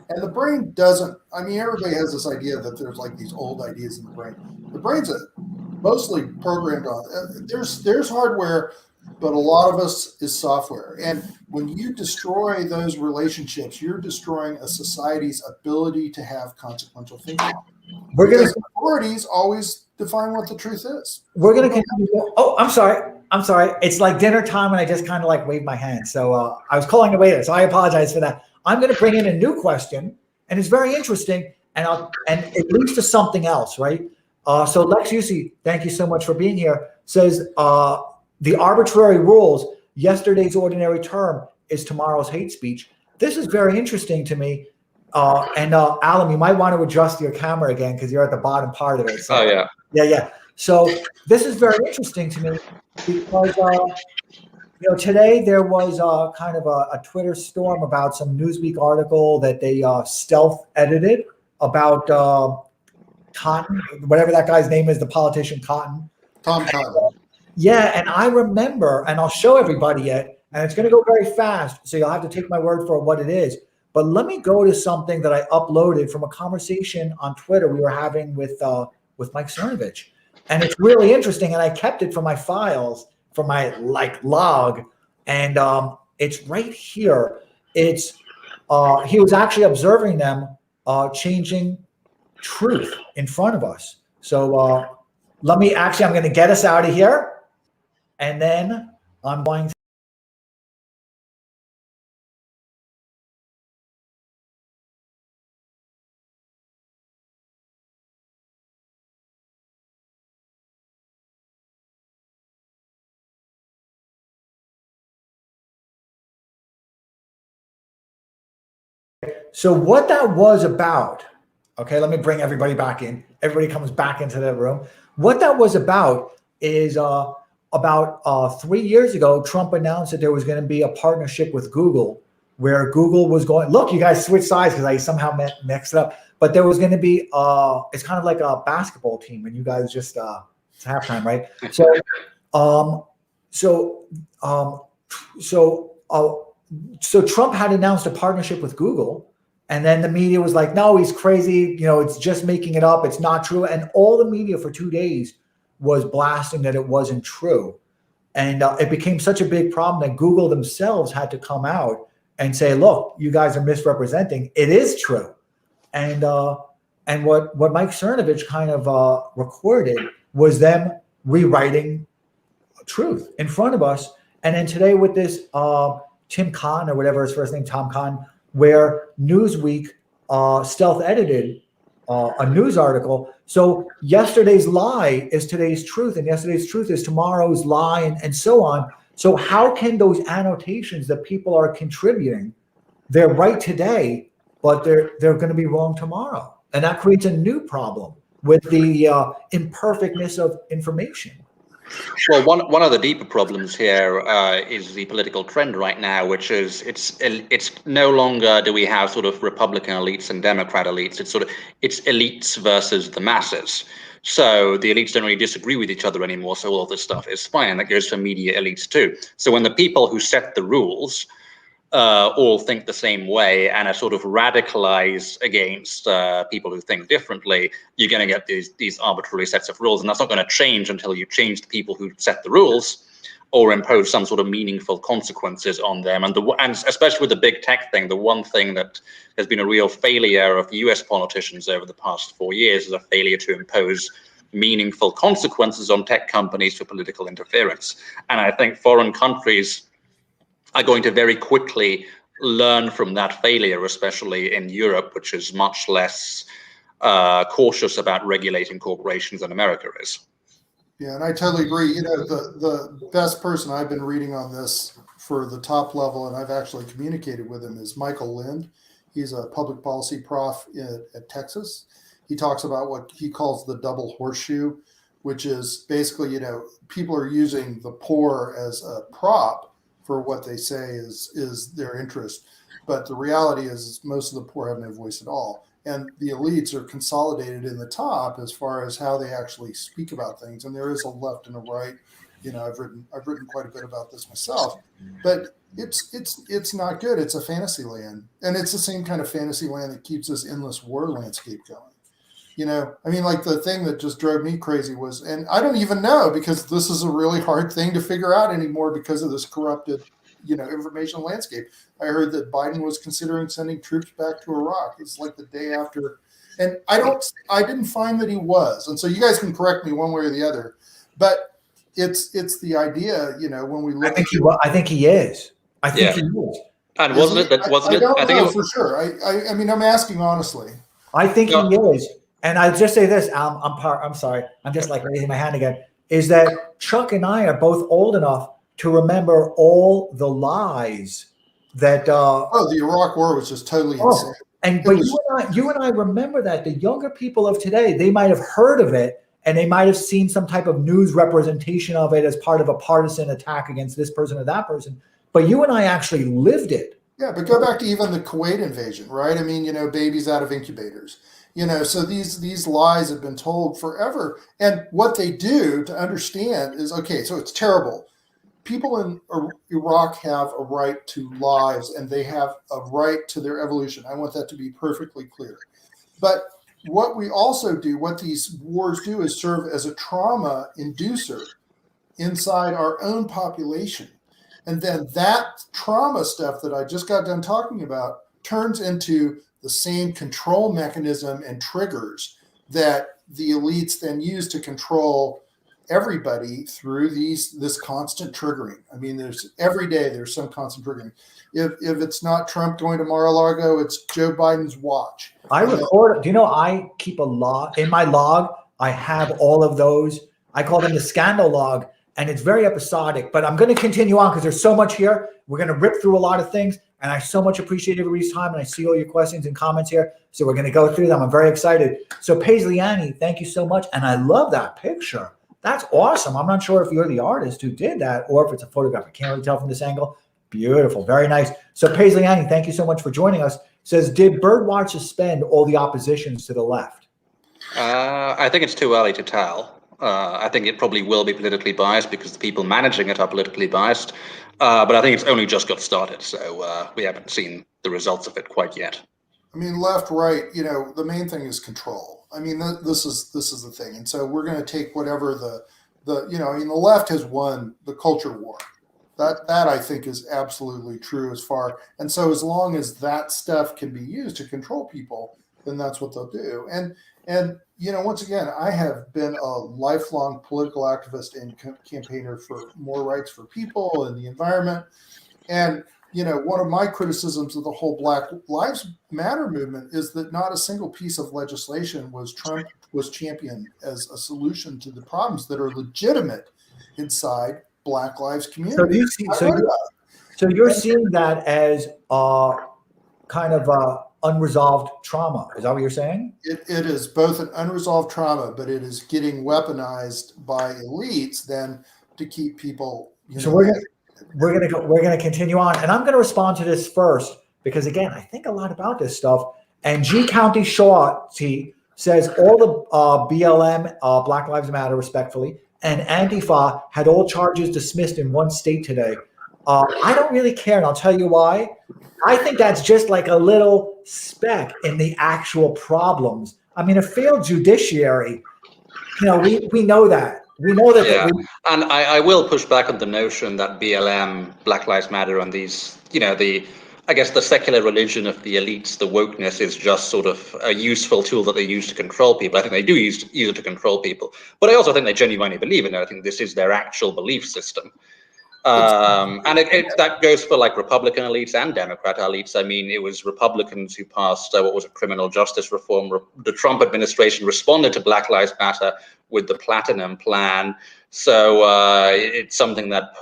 And the brain doesn't, everybody has this idea that there's like these old ideas in the brain. The brain's mostly programmed on, there's hardware, but a lot of us is software. And when you destroy those relationships, you're destroying a society's ability to have consequential thinking. Because authorities always define what the truth is. We're going to continue. Oh, I'm sorry. It's like dinner time and I just kind of like waved my hand. So I was calling the waiter, so I apologize for that. I'm going to bring in a new question, and it's very interesting, and it leads to something else, right? So Lex Yusi, thank you so much for being here, says the arbitrary rules, yesterday's ordinary term, is tomorrow's hate speech. This is very interesting to me. And Allum, you might want to adjust your camera again because you're at the bottom part of it. So, Oh yeah. Yeah. So this is very interesting to me because today there was kind of a Twitter storm about some Newsweek article that they stealth edited about Cotton, whatever that guy's name is, the politician Cotton. Tom Cotton. Yeah, and I remember, and I'll show everybody it, and it's going to go very fast, so you'll have to take my word for what it is. But let me go to something that I uploaded from a conversation on Twitter we were having with Mike Cernovich, and it's really interesting. And I kept it from my files, from my log, and it's right here. It's he was actually observing them changing truth in front of us. So I'm going to get us out of here. And then I'm going to. So what that was about, okay, let me bring everybody back in. Everybody comes back into the room. What that was about is about 3 years ago, Trump announced that there was going to be a partnership with Google where Google was going, look, you guys switched sides because I somehow mixed it up. But there was going to be, it's kind of like a basketball team and you guys just, it's halftime, right? So Trump had announced a partnership with Google, and then the media was like, no, he's crazy. It's just making it up. It's not true. And all the media for 2 days was blasting that it wasn't true. And it became such a big problem that Google themselves had to come out and say, look, you guys are misrepresenting. It is true. And what Mike Cernovich kind of recorded was them rewriting truth in front of us. And then today with this Tim Cotton or whatever his first name, Tom Cotton, where Newsweek stealth edited a news article. So yesterday's lie is today's truth, and yesterday's truth is tomorrow's lie, and so on. So how can those annotations that people are contributing, they're right today, but they're going to be wrong tomorrow? And that creates a new problem with the imperfectness of information. Well, one of the deeper problems here is the political trend right now, which is it's no longer do we have sort of Republican elites and Democrat elites. It's elites versus the masses. So the elites don't really disagree with each other anymore. So all this stuff is fine. That goes for media elites too. So when the people who set the rules all think the same way and are sort of radicalized against people who think differently, you're going to get these arbitrary sets of rules, and that's not going to change until you change the people who set the rules or impose some sort of meaningful consequences on them. And especially with the big tech thing, the one thing that has been a real failure of US politicians over the past 4 years is a failure to impose meaningful consequences on tech companies for political interference. And I think foreign countries are going to very quickly learn from that failure, especially in Europe, which is much less cautious about regulating corporations than America is. Yeah, and I totally agree. The best person I've been reading on this for the top level, and I've actually communicated with him, is Michael Lind. He's a public policy prof at Texas. He talks about what he calls the double horseshoe, which is basically, people are using the poor as a prop for what they say is their interest. But the reality is most of the poor have no voice at all. And the elites are consolidated in the top as far as how they actually speak about things. And there is a left and a right. I've written quite a bit about this myself, but it's not good. It's a fantasy land. And it's the same kind of fantasy land that keeps this endless war landscape going. Like the thing that just drove me crazy was, and I don't even know, because this is a really hard thing to figure out anymore because of this corrupted, information landscape. I heard that Biden was considering sending troops back to Iraq. It's like the day after, and I didn't find that he was. And so you guys can correct me one way or the other, but it's the idea, when we look. I think he is. I think he is. And wasn't it? I think know for sure. I mean, I'm asking honestly. I think he is. And I'll just say this, I'm sorry, I'm just raising my hand again, is that Chuck and I are both old enough to remember all the lies that Oh, the Iraq War was just totally insane. But you and I remember that the younger people of today, they might have heard of it and they might have seen some type of news representation of it as part of a partisan attack against this person or that person. But you and I actually lived it. Yeah, but go back to even the Kuwait invasion, right? I mean, babies out of incubators. So these lies have been told forever. And what they do to understand is, okay, so it's terrible. People in Iraq have a right to lives and they have a right to their evolution. I want that to be perfectly clear. But what we also do, what these wars do, is serve as a trauma inducer inside our own population. And then that trauma stuff that I just got done talking about turns into the same control mechanism and triggers that the elites then use to control everybody through this constant triggering. I mean, every day there's some constant triggering. If it's not Trump going to Mar-a-Lago, it's Joe Biden's watch. I record. Do you know I keep a log in my log? I have all of those. I call them the scandal log, and it's very episodic. But I'm going to continue on because there's so much here. We're going to rip through a lot of things, and I so much appreciate everybody's time. And I see all your questions and comments here, so we're going to go through them. I'm very excited. So Pezeshki, thank you so much, and I love that picture. That's awesome. I'm not sure if you're the artist who did that or if it's a photograph. I can't really tell from this angle. Beautiful. Very nice. So Pezeshki, thank you so much for joining us. Says, did Birdwatch suspend all the oppositions to the left? I think it's too early to tell. I think it probably will be politically biased because the people managing it are politically biased. But I think it's only just got started. So we haven't seen the results of it quite yet. I mean, left, right, the main thing is control. I mean, this is the thing. And so we're going to take whatever the left has won the culture war. That I think is absolutely true and so as long as that stuff can be used to control people, then that's what they'll do. And once again, I have been a lifelong political activist and campaigner for more rights for people and the environment. And one of my criticisms of the whole Black Lives Matter movement is that not a single piece of legislation was championed as a solution to the problems that are legitimate inside Black lives community. So you're seeing that as kind of unresolved trauma. Is that what you're saying? It is both an unresolved trauma, but it is getting weaponized by elites then to keep people. So we're gonna continue on, and I'm gonna respond to this first because again, I think a lot about this stuff. And G County Shorty says all the BLM, Black Lives Matter, respectfully, and Antifa had all charges dismissed in one state today. I don't really care, and I'll tell you why. I think that's just like a little speck in the actual problems. I mean, a failed judiciary, we know that. We know that. Yeah, and I will push back on the notion that BLM, Black Lives Matter, and these, I guess the secular religion of the elites, the wokeness, is just sort of a useful tool that they use to control people. I think they do use it to control people, but I also think they genuinely believe in it. I think this is their actual belief system. And that goes for like Republican elites and Democrat elites. I mean, it was Republicans who passed criminal justice reform. The Trump administration responded to Black Lives Matter with the Platinum Plan. So it's something that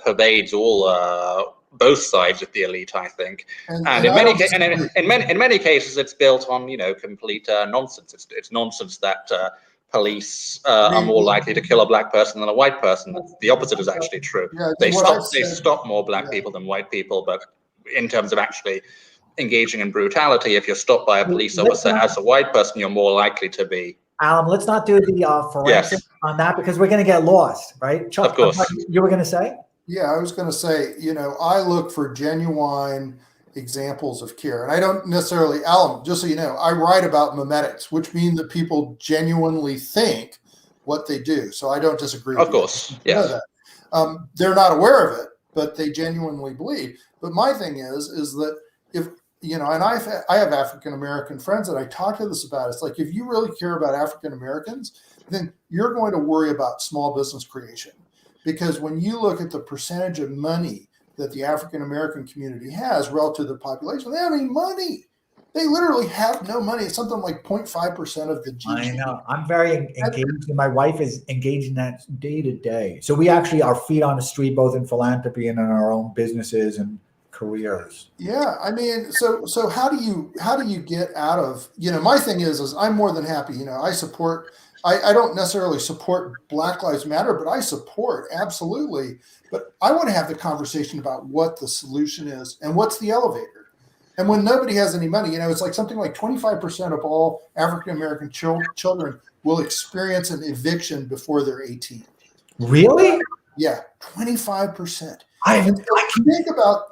pervades all both sides of the elite, I think. And in many cases, it's built on complete nonsense. It's nonsense that police are more likely to kill a black person than a white person. The opposite is actually true. Yeah, they stop more black people than white people, but in terms of actually engaging in brutality, if you're stopped by a police officer as a white person, you're more likely to be. Allum, let's not do the forensic on that because we're going to get lost, right? Chuck, of course. You were going to say? Yeah, I was going to say, I look for genuine examples of care. And I don't necessarily, Allum, just so you know, I write about memetics, which mean that people genuinely think what they do. So I don't disagree with you. Of course, yes. They're not aware of it, but they genuinely believe. But my thing is that if, and I have African-American friends that I talk to this about. It's like, if you really care about African-Americans, then you're going to worry about small business creation. Because when you look at the percentage of money that the African-American community has relative to the population, they don't have any money. They literally have no money. It's something like 0.5% of the GDP. I know. I'm very engaged, and my wife is engaged in that day to day. So we actually are feet on the street, both in philanthropy and in our own businesses and careers. Yeah, I mean, so how do you get out of, my thing is I'm more than happy. I don't necessarily support Black Lives Matter, but I support absolutely. But I want to have the conversation about what the solution is and what's the elevator. And when nobody has any money, it's like something like 25% of all African American children will experience an eviction before they're 18. Really? Yeah, 25%. I haven't. Think about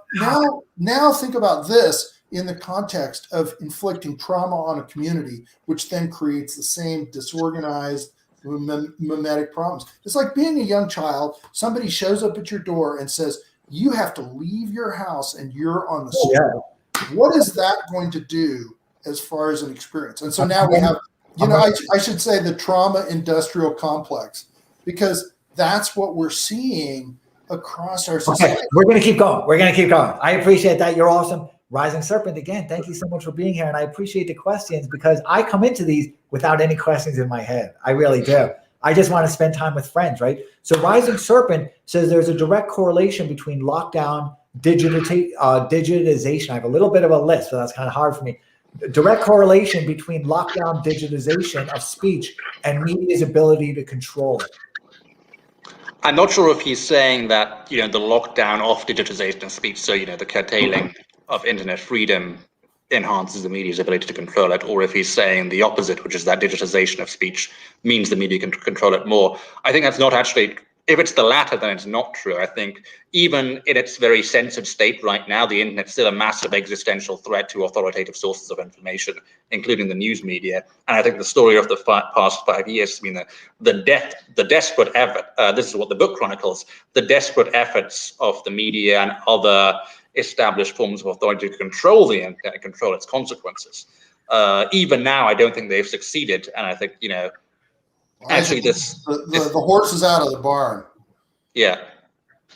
now. Think about this in the context of inflicting trauma on a community, which then creates the same disorganized, mimetic problems. It's like being a young child. Somebody shows up at your door and says, "You have to leave your house, and you're on the street." Yeah. What is that going to do as far as an experience? And so now we have, I should say the trauma industrial complex, because that's what we're seeing across our society. Okay, we're going to keep going. I appreciate that. You're awesome. Rising Serpent, again, thank you so much for being here. And I appreciate the questions, because I come into these without any questions in my head. I really do. I just want to spend time with friends, right? So Rising Serpent says there's a direct correlation between lockdown, digitization. I have a little bit of a list, so that's kind of hard for me. Direct correlation between lockdown, digitization of speech, and media's ability to control it. I'm not sure if he's saying that, the lockdown of digitization of speech, so, the curtailing of internet freedom enhances the media's ability to control it, or if he's saying the opposite, which is that digitization of speech means the media can control it more. I think that's not actually, if it's the latter, then it's not true. I think even in its very censored state right now, the internet's still a massive existential threat to authoritative sources of information, including the news media. And I think the story of the past 5 years has been the desperate effort, this is what the book chronicles, the desperate efforts of the media and other established forms of authority to control the internet and control its consequences. Even now, I don't think they've succeeded. And I think, actually the horse is out of the barn. Yeah. I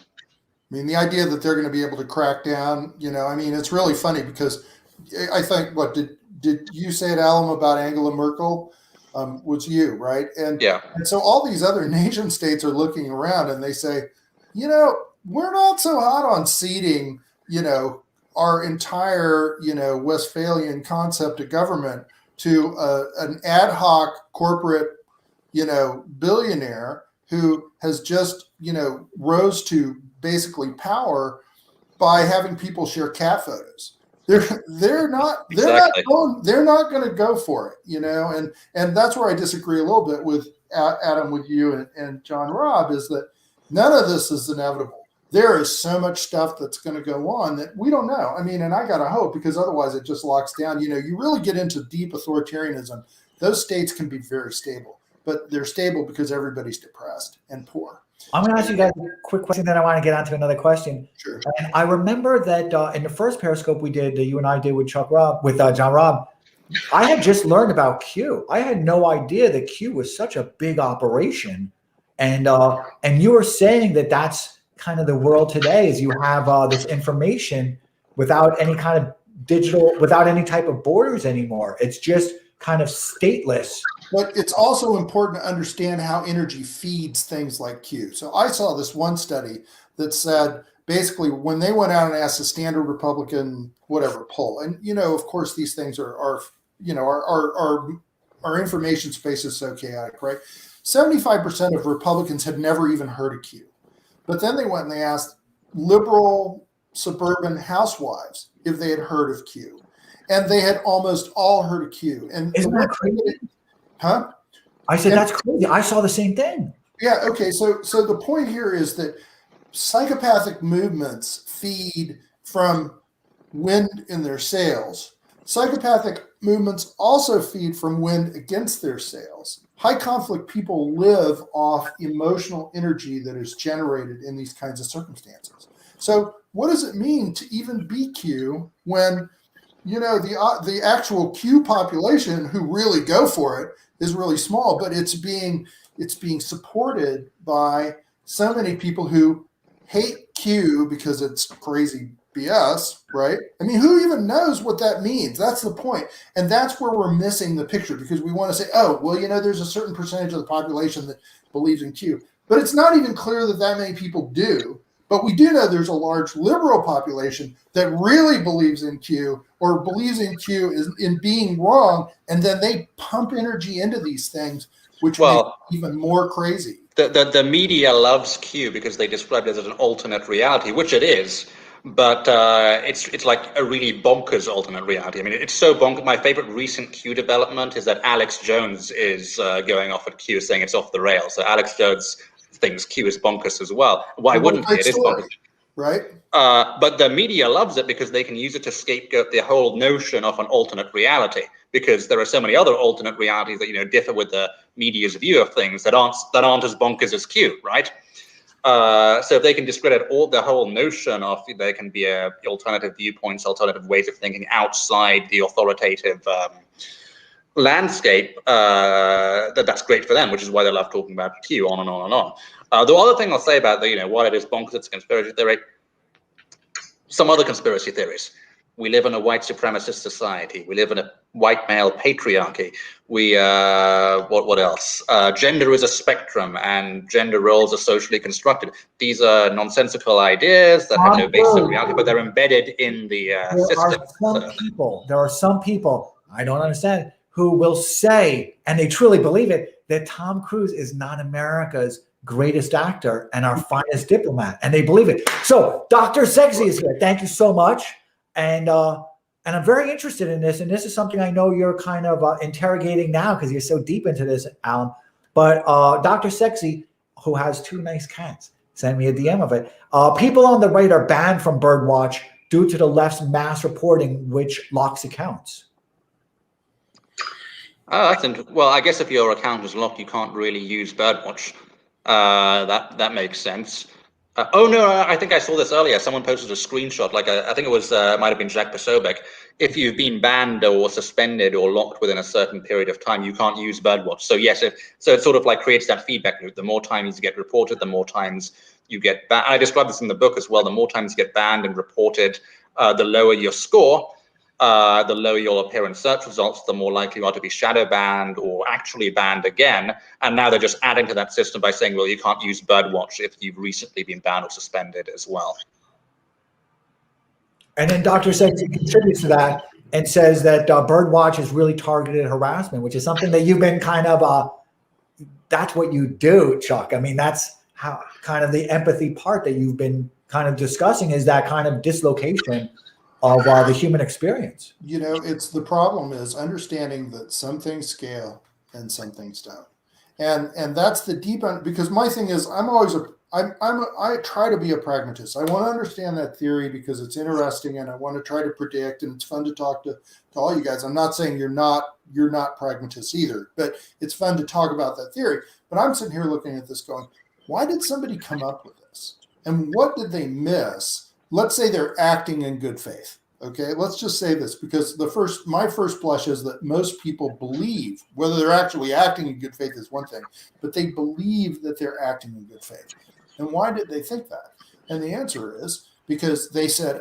mean, the idea that they're going to be able to crack down, it's really funny, because I think, what did you say at Allum about Angela Merkel? Was you, right? And so all these other nation states are looking around and they say, we're not so hot on ceding, our entire, Westphalian concept of government to an ad hoc corporate, billionaire who has just, rose to basically power by having people share cat photos. They're not going to go for it, and that's where I disagree a little bit with Adam, with you and John Robb, is that none of this is inevitable. There is so much stuff that's going to go on that we don't know. I mean, and I got to hope, because otherwise it just locks down. You really get into deep authoritarianism. Those states can be very stable, but they're stable because everybody's depressed and poor. I'm going to ask you guys a quick question, then I want to get on to another question. Sure. And I remember that in the first Periscope we did, you and I did with John Robb, I had just learned about Q. I had no idea that Q was such a big operation. And you were saying that that's kind of the world today, is you have this information without any kind of without any type of borders anymore. It's just kind of stateless. But it's also important to understand how energy feeds things like Q. So I saw this one study that said, basically, when they went out and asked a standard Republican whatever poll, and of course these things are our information space is so chaotic, right? 75% of Republicans had never even heard of Q. But then they went and they asked liberal suburban housewives if they had heard of Q. And they had almost all heard of Q. And isn't that crazy? Huh? I said, that's crazy. I saw the same thing. Yeah. Okay. So the point here is that psychopathic movements feed from wind in their sails. Psychopathic movements also feed from wind against their sails. High conflict people live off emotional energy that is generated in these kinds of circumstances. So what does it mean to even be Q when, the actual Q population who really go for it is really small, but it's being supported by so many people who hate Q because it's crazy BS, right? I mean, who even knows what that means? That's the point. And that's where we're missing the picture, because we want to say, oh, well, there's a certain percentage of the population that believes in Q. But it's not even clear that many people do. But we do know there's a large liberal population that really believes in Q, or believes in Q is in being wrong, and then they pump energy into these things, which make it even more crazy. The media loves Q because they describe it as an alternate reality, which it is. But it's like a really bonkers alternate reality. I mean, it's so bonkers. My favorite recent Q development is that Alex Jones is going off at Q, saying it's off the rails. So Alex Jones thinks Q is bonkers as well. Why wouldn't he? It is bonkers. Right? But the media loves it because they can use it to scapegoat the whole notion of an alternate reality, because there are so many other alternate realities that differ with the media's view of things that aren't as bonkers as Q, right? So if they can discredit the whole notion of there can be alternative viewpoints, alternative ways of thinking outside the authoritative landscape, that's great for them, which is why they love talking about Q on and on and on. The other thing I'll say about why it is bonkers, it's a conspiracy theory. Some other conspiracy theories. We live in a white supremacist society. We live in a white male patriarchy. What else? Gender is a spectrum, and gender roles are socially constructed. These are nonsensical ideas that have no basis in reality, but they're embedded in the system. There are some people, I don't understand, who will say, and they truly believe it, that Tom Cruise is not America's greatest actor and our finest diplomat, and they believe it. So Dr. Sexy is here. Thank you so much. And I'm very interested in this, and this is something I know you're kind of interrogating now because you're so deep into this, Allum. But Dr. Sexy, who has 2 nice cats, sent me a DM of it. People on the right are banned from Birdwatch due to the left's mass reporting, which locks accounts. Well, I guess if your account is locked, you can't really use Birdwatch. That makes sense. Oh no, I think I saw this earlier. Someone posted a screenshot, I think it was might have been Jack Posobiec. If you've been banned or suspended or locked within a certain period of time, you can't use Birdwatch. So yes, so it sort of creates that feedback loop. The more times you get reported, the more times you get banned. I describe this in the book as well. The more times you get banned and reported, the lower your score. The lower you'll appear in search results, the more likely you are to be shadow banned or actually banned again. And now they're just adding to that system by saying, well, you can't use Birdwatch if you've recently been banned or suspended as well. And then Dr. Sexy contributes to that and says that Birdwatch is really targeted harassment, which is something that you've been kind of, that's what you do, Chuck. I mean, that's how kind of the empathy part that you've been kind of discussing is that kind of dislocation of the human experience. It's the problem is understanding that some things scale and some things don't, and that's the deep end. Because my thing is, I try to be a pragmatist. I want to understand that theory because it's interesting, and I want to try to predict, and it's fun to talk to all you guys. I'm not saying you're not pragmatists either, but it's fun to talk about that theory. But I'm sitting here looking at this, going, why did somebody come up with this, and what did they miss? Let's say they're acting in good faith. Okay, let's just say this, because my first blush is that most people believe, whether they're actually acting in good faith is one thing, but they believe that they're acting in good faith. And why did they think that? And the answer is because they said,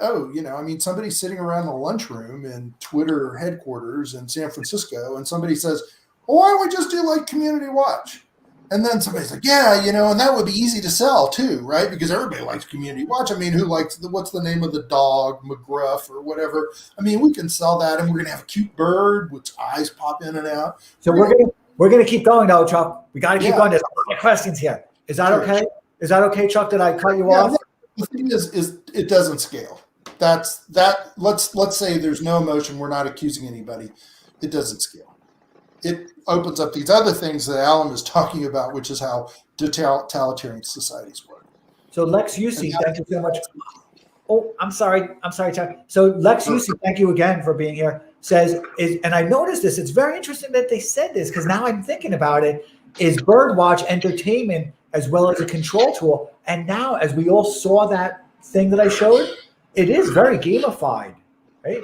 somebody's sitting around the lunchroom in Twitter headquarters in San Francisco, and somebody says, well, why don't we just do Community Watch? And then somebody's like, yeah, and that would be easy to sell too, right? Because everybody likes Community Watch. I mean, who likes what's the name of the dog, McGruff or whatever? I mean, we can sell that, and we're gonna have a cute bird with eyes pop in and out. So we're gonna keep going though, Chuck. We got to keep going. There's a lot of questions here. Is that okay? Is that okay, Chuck? Did I cut you off? The thing is it doesn't scale. Let's say there's no emotion. We're not accusing anybody. It doesn't scale. It opens up these other things that Allum is talking about, which is how totalitarian societies work. So Lex Yusi, thank you so much. Oh, I'm sorry, Chuck. So Lex Yusi, thank you again for being here. Says, and I noticed this, it's very interesting that they said this because now I'm thinking about it, is Birdwatch entertainment as well as a control tool? And now as we all saw that thing that I showed, it is very gamified, right?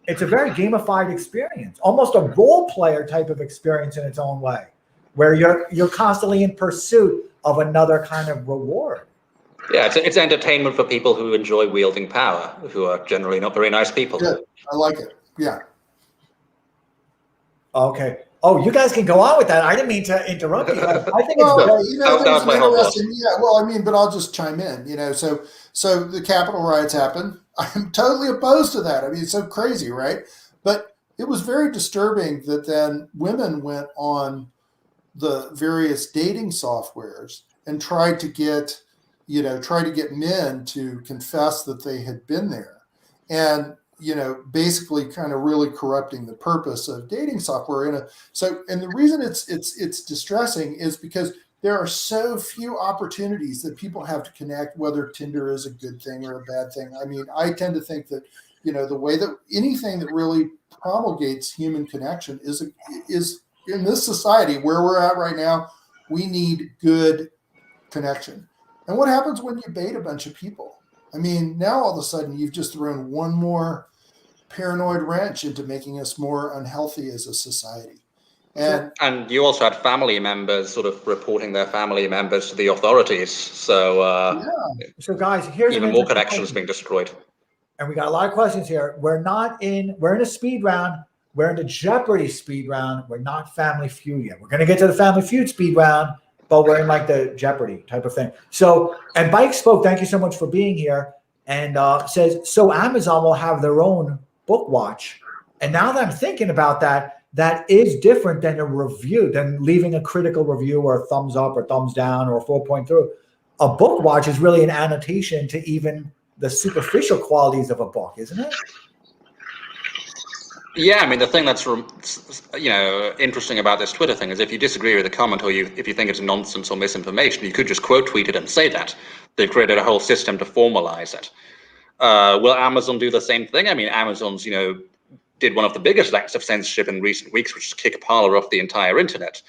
It's a very gamified experience, almost a role player type of experience in its own way, where you're constantly in pursuit of another kind of reward. Yeah, it's entertainment for people who enjoy wielding power, who are generally not very nice people. Good. I like it. Yeah. Okay. Oh, you guys can go on with that. I didn't mean to interrupt you. I think it's Well, very, there's an my whole thought. interesting. Yeah, well, I mean, but I'll just chime in. So the Capitol riots happened. I'm totally opposed to that. I mean, it's so crazy, right? But it was very disturbing that then women went on the various dating softwares and tried to get men to confess that they had been there, and basically kind of really corrupting the purpose of dating software. And the reason it's distressing is because there are so few opportunities that people have to connect, whether Tinder is a good thing or a bad thing. I mean, I tend to think that the way that anything that really promulgates human connection is in this society where we're at right now, we need good connection. And what happens when you bait a bunch of people? I mean, now all of a sudden you've just thrown one more paranoid wrench into making us more unhealthy as a society. And you also had family members sort of reporting their family members to the authorities. So, so guys, here's even more connections being destroyed. And we got a lot of questions here. We're in a speed round. We're in the Jeopardy speed round. We're not Family Feud yet. We're going to get to the Family Feud speed round, but we're in like the Jeopardy type of thing. So, and Bike Spoke, thank you so much for being here. And says, so Amazon will have their own book watch. And now that I'm thinking about that, that is different than a review, than leaving a critical review or a thumbs up or thumbs down or a 4.3. A book watch is really an annotation to even the superficial qualities of a book, isn't it? Yeah, I mean, the thing that's interesting about this Twitter thing is if you disagree with a comment or if you think it's nonsense or misinformation, you could just quote tweet it and say that. They've created a whole system to formalize it. Will Amazon do the same thing? I mean, Amazon's did one of the biggest acts of censorship in recent weeks, which is kick Parler off the entire internet.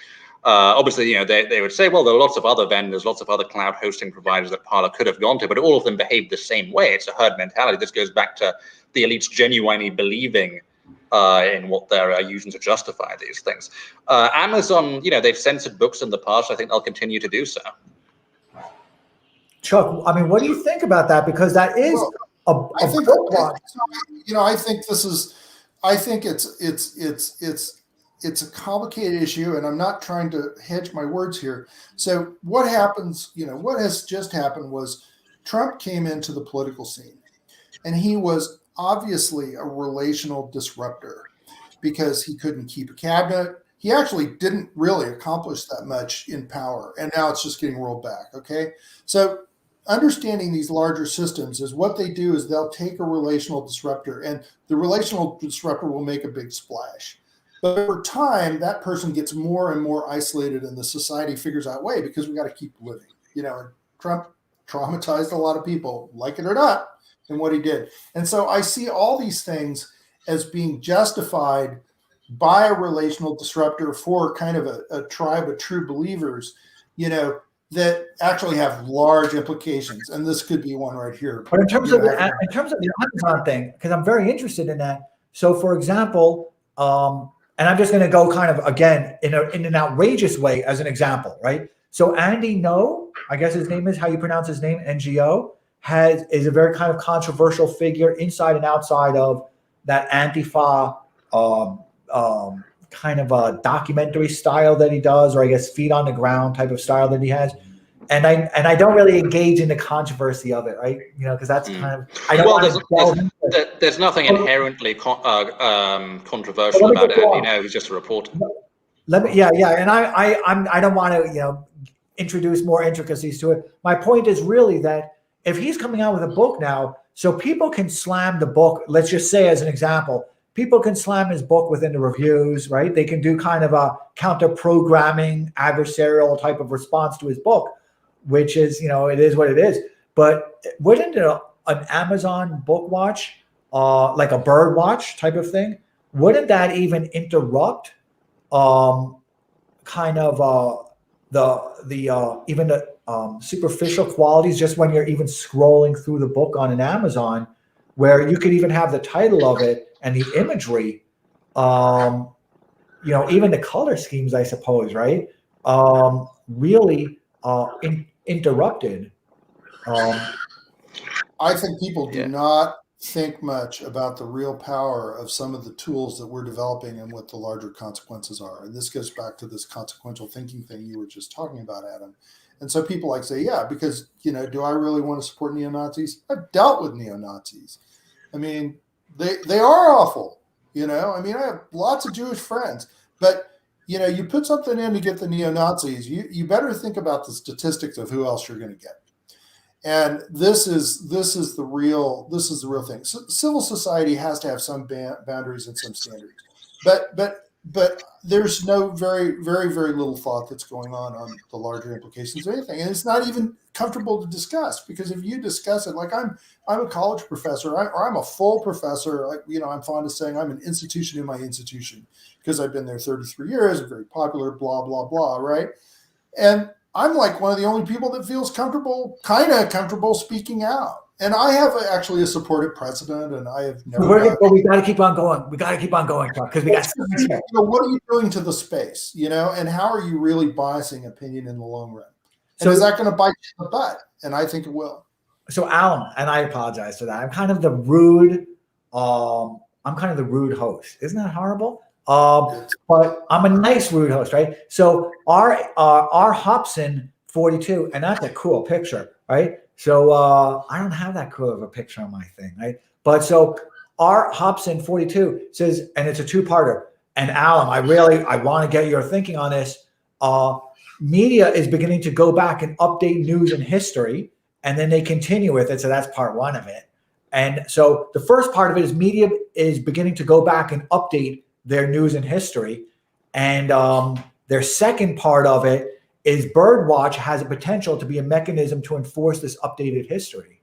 Obviously, they would say, well, there are lots of other vendors, lots of other cloud hosting providers that Parler could have gone to, but all of them behave the same way. It's a herd mentality. This goes back to the elites genuinely believing in what they're using to justify these things. Amazon, they've censored books in the past. I think they'll continue to do so. Chuck, I mean, what do you think about that? Because that is I think it's a complicated issue, and I'm not trying to hedge my words here. So what happens, what has just happened was Trump came into the political scene, and he was obviously a relational disruptor because he couldn't keep a cabinet. He actually didn't really accomplish that much in power, and now it's just getting rolled back, okay? So understanding these larger systems is what they do is they'll take a relational disruptor, and the relational disruptor will make a big splash. But over time, that person gets more and more isolated, and the society figures out a way because we got to keep living. Trump traumatized a lot of people, like it or not, in what he did. And so I see all these things as being justified by a relational disruptor for kind of a tribe of true believers, that actually have large implications. And this could be one right here. But in terms of the Amazon thing, because I'm very interested in that. So, for example, and I'm just going to go kind of, again, in an outrageous way as an example, right? So Andy No, I guess his name is how you pronounce his name, NGO, is a very kind of controversial figure inside and outside of that antifa kind of a documentary style that he does, or I guess feet on the ground type of style that he has. And I don't really engage in the controversy of it, right? Because that's kind of there's nothing inherently controversial about it. He's just a reporter. And I don't want to introduce more intricacies to it. My point is really that if he's coming out with a book now, so people can slam the book. Let's just say, as an example, people can slam his book within the reviews, right? They can do kind of a counter-programming, adversarial type of response to his book, which is, it is what it is. But wouldn't an Amazon book watch, like a bird watch type of thing, wouldn't that even interrupt kind of even the superficial qualities just when you're even scrolling through the book on an Amazon, where you could even have the title of it and the imagery, even the color schemes, I suppose, right? Really interrupted. I think people do not think much about the real power of some of the tools that we're developing and what the larger consequences are. And this goes back to this consequential thinking thing you were just talking about, Adam. And so people like say, yeah, because, do I really want to support neo-Nazis? I've dealt with neo-Nazis. I mean, they are awful, I have lots of Jewish friends, but you put something in to get the neo-Nazis, you better think about the statistics of who else you're going to get. And this is the real thing. So civil society has to have some boundaries and some standards, but there's no very, very, very little thought that's going on the larger implications of anything, and it's not even comfortable to discuss, because if you discuss it, like I'm a college professor, or I'm a full professor, I'm fond of saying I'm an institution in my institution because I've been there 33 years, very popular, blah blah blah, right? And I'm like one of the only people that feels kind of comfortable speaking out. And I have actually a supportive precedent, and I have never. But we got to keep on going. We got to keep on going, because we got. What are you doing to the space, and how are you really biasing opinion in the long run? And is that going to bite you in the butt? And I think it will. So, Allum, and I apologize for that. I'm kind of the rude. I'm kind of the rude host. Isn't that horrible? But I'm a nice rude host, right? So our Hobson 42, and that's a cool picture, right? So I don't have that cool of a picture on my thing, right? But so our Hobson 42 says, and it's a two-parter. And Allum, I want to get your thinking on this. Media is beginning to go back and update news and history, and then they continue with it. So that's part one of it. And so the first part of it is media is beginning to go back and update their news and history. And their second part of it is Birdwatch has a potential to be a mechanism to enforce this updated history.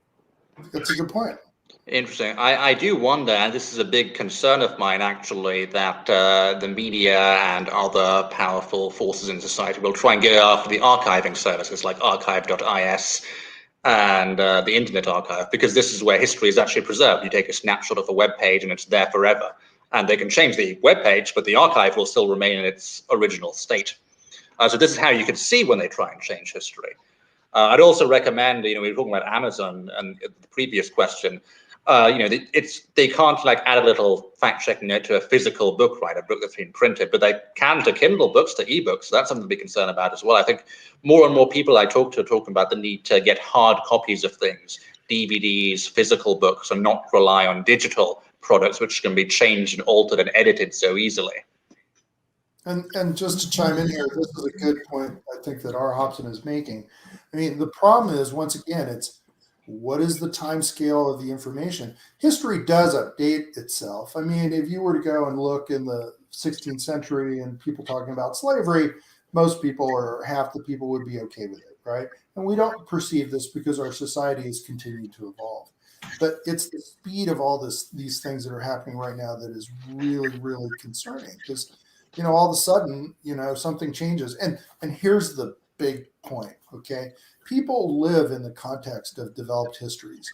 That's a good point. Interesting. I do wonder, and this is a big concern of mine actually, that the media and other powerful forces in society will try and go after the archiving services like archive.is and the Internet Archive, because this is where history is actually preserved. You take a snapshot of a web page and it's there forever. And they can change the web page, but the archive will still remain in its original state. So this is how you can see when they try and change history. I'd also recommend, we were talking about Amazon and the previous question, they can't like add a little fact-checking note to a physical book, right? A book that's been printed, but they can to Kindle books, to ebooks. So that's something to be concerned about as well. I think more and more people I talk to are talking about the need to get hard copies of things, DVDs, physical books, and not rely on digital products which can be changed and altered and edited so easily. And just to chime in here, this is a good point I think that R. Hobson is making. I mean, the problem is, once again, it's what is the time scale of the information? History does update itself. I mean, if you were to go and look in the 16th century and people talking about slavery, most people or half the people would be okay with it, right? And we don't perceive this because our society has continued to evolve. But it's the speed of all these things that are happening right now that is really, really concerning, because, all of a sudden, something changes. And here's the big point, okay? People live in the context of developed histories.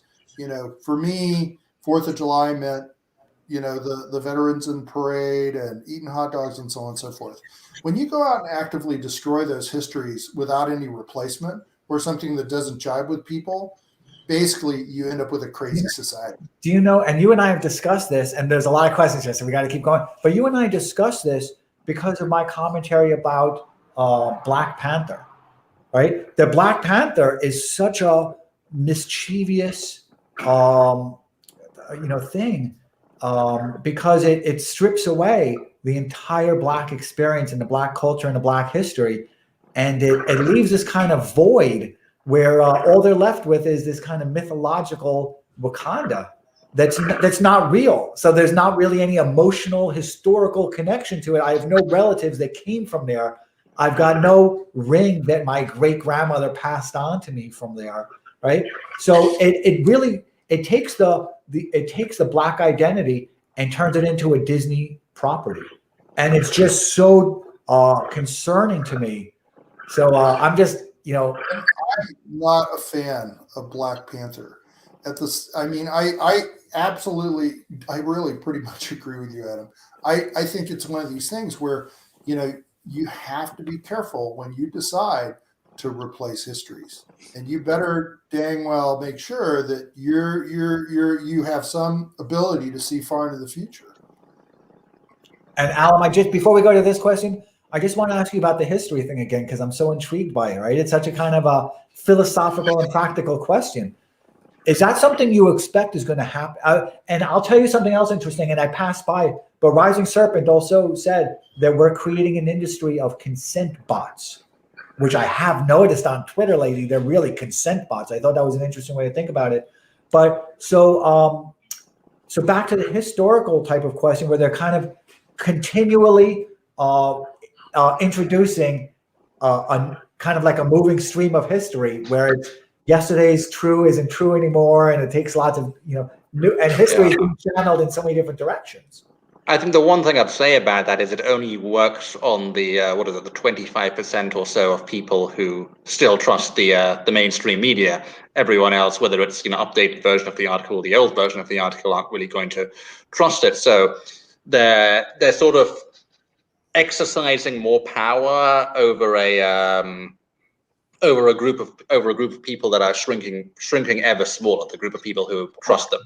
For me, 4th of July meant, the veterans in parade and eating hot dogs and so on and so forth. When you go out and actively destroy those histories without any replacement or something that doesn't jive with people, basically you end up with a crazy society. Do you know, and you and I have discussed this, and there's a lot of questions here, so we got to keep going. But you and I discussed this because of my commentary about Black Panther, right? The Black Panther is such a mischievous, thing, because it strips away the entire Black experience and the Black culture and the Black history, and it leaves this kind of void where all they're left with is this kind of mythological Wakanda that's not real. So there's not really any emotional, historical connection to it. I have no relatives that came from there. I've got no ring that my great grandmother passed on to me from there, right? So it takes the Black identity and turns it into a Disney property, and it's just so concerning to me. So I'm just, I'm not a fan of Black Panther. I really pretty much agree with you, Adam. I think it's one of these things where, you have to be careful when you decide to replace histories. And you better dang well make sure that you have some ability to see far into the future. And Allum, before we go to this question, I just want to ask you about the history thing again, because I'm so intrigued by it, right? It's such a kind of a philosophical and practical question. Is that something you expect is going to happen? And I'll tell you something else interesting, and I passed by, but Rising Serpent also said that we're creating an industry of consent bots, which I have noticed on Twitter lately. They're really consent bots. I thought that was an interesting way to think about it. But so back to the historical type of question, where they're kind of continually introducing a kind of like a moving stream of history, where it's yesterday's true isn't true anymore, and it takes lots of new, and history is being channeled in so many different directions. I think the one thing I'd say about that is it only works on the the 25% or so of people who still trust the mainstream media. Everyone else, whether it's updated version of the article or the old version of the article, aren't really going to trust it. So they're sort of exercising more power over a group of people that are shrinking ever smaller. The group of people who trust them.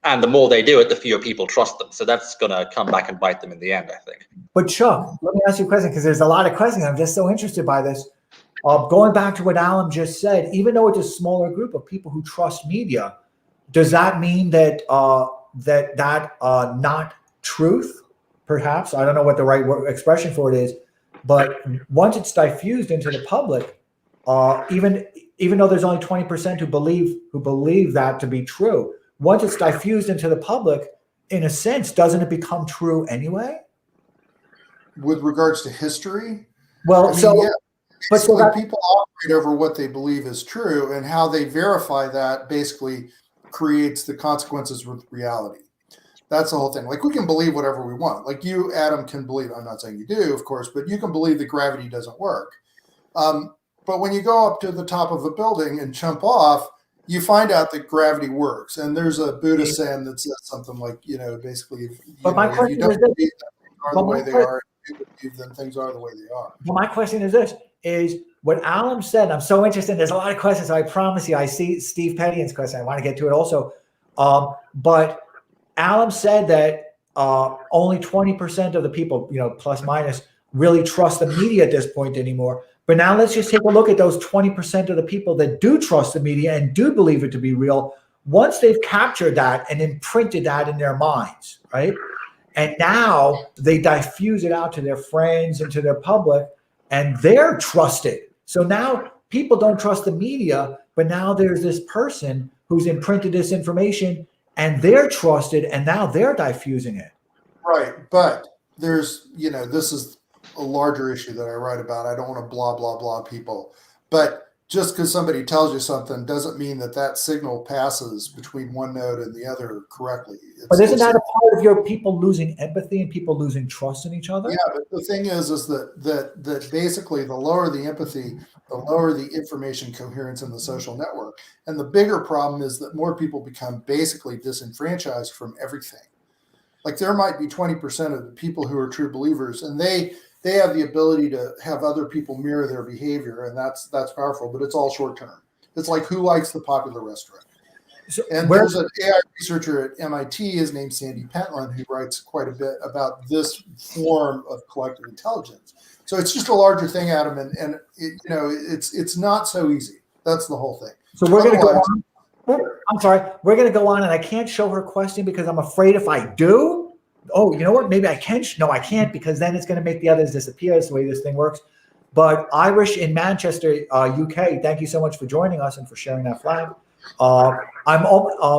And the more they do it, the fewer people trust them. So that's going to come back and bite them in the end, I think. But Chuck, let me ask you a question, because there's a lot of questions. I'm just so interested by this. Going back to what Allum just said, even though it's a smaller group of people who trust media, does that mean that not truth, perhaps? I don't know what the right expression for it is. But once it's diffused into the public, even though there's only 20% who believe that to be true, once it's diffused into the public, in a sense, doesn't it become true anyway? With regards to history? Well, people operate over what they believe is true, and how they verify that basically creates the consequences with reality. That's the whole thing. Like, we can believe whatever we want. Like you, Adam, can believe, I'm not saying you do, of course, but you can believe that gravity doesn't work. But when you go up to the top of a building and jump off, you find out that gravity works. And there's a Buddhist saying that says something like, basically, if you don't believe that things are the way they are, if you believe then things are the way they are. Well, my question is this, is what Allum said, I'm so interested, there's a lot of questions, so I promise you, I see Steve Pettian's question, I want to get to it also. But Allum said that only 20% of the people, plus minus, really trust the media at this point anymore. But now let's just take a look at those 20% of the people that do trust the media and do believe it to be real. Once they've captured that and imprinted that in their minds, right? And now they diffuse it out to their friends and to their public, and they're trusted. So now people don't trust the media, but now there's this person who's imprinted this information, and they're trusted, and now they're diffusing it. Right, but there's, this is a larger issue that I write about. I don't want to blah, blah, blah people. But just because somebody tells you something doesn't mean that signal passes between one node and the other correctly. But isn't that a part of your people losing empathy and people losing trust in each other? Yeah, but the thing is that basically the lower the empathy, the lower the information coherence in the social network. And the bigger problem is that more people become basically disenfranchised from everything. Like, there might be 20% of the people who are true believers, and they have the ability to have other people mirror their behavior, and that's powerful, but it's all short term. It's like, who likes the popular restaurant? And there's an AI researcher at MIT, his name's Sandy Pentland, who writes quite a bit about this form of collective intelligence. So it's just a larger thing, Adam, and it's not so easy. That's the whole thing. So we're going to go on. I'm sorry. We're going to go on, and I can't show her question because I'm afraid if I do, oh, you know what? Maybe I can. No, I can't, because then it's going to make the others disappear. That's the way this thing works. But Irish in Manchester, UK, thank you so much for joining us and for sharing that flag.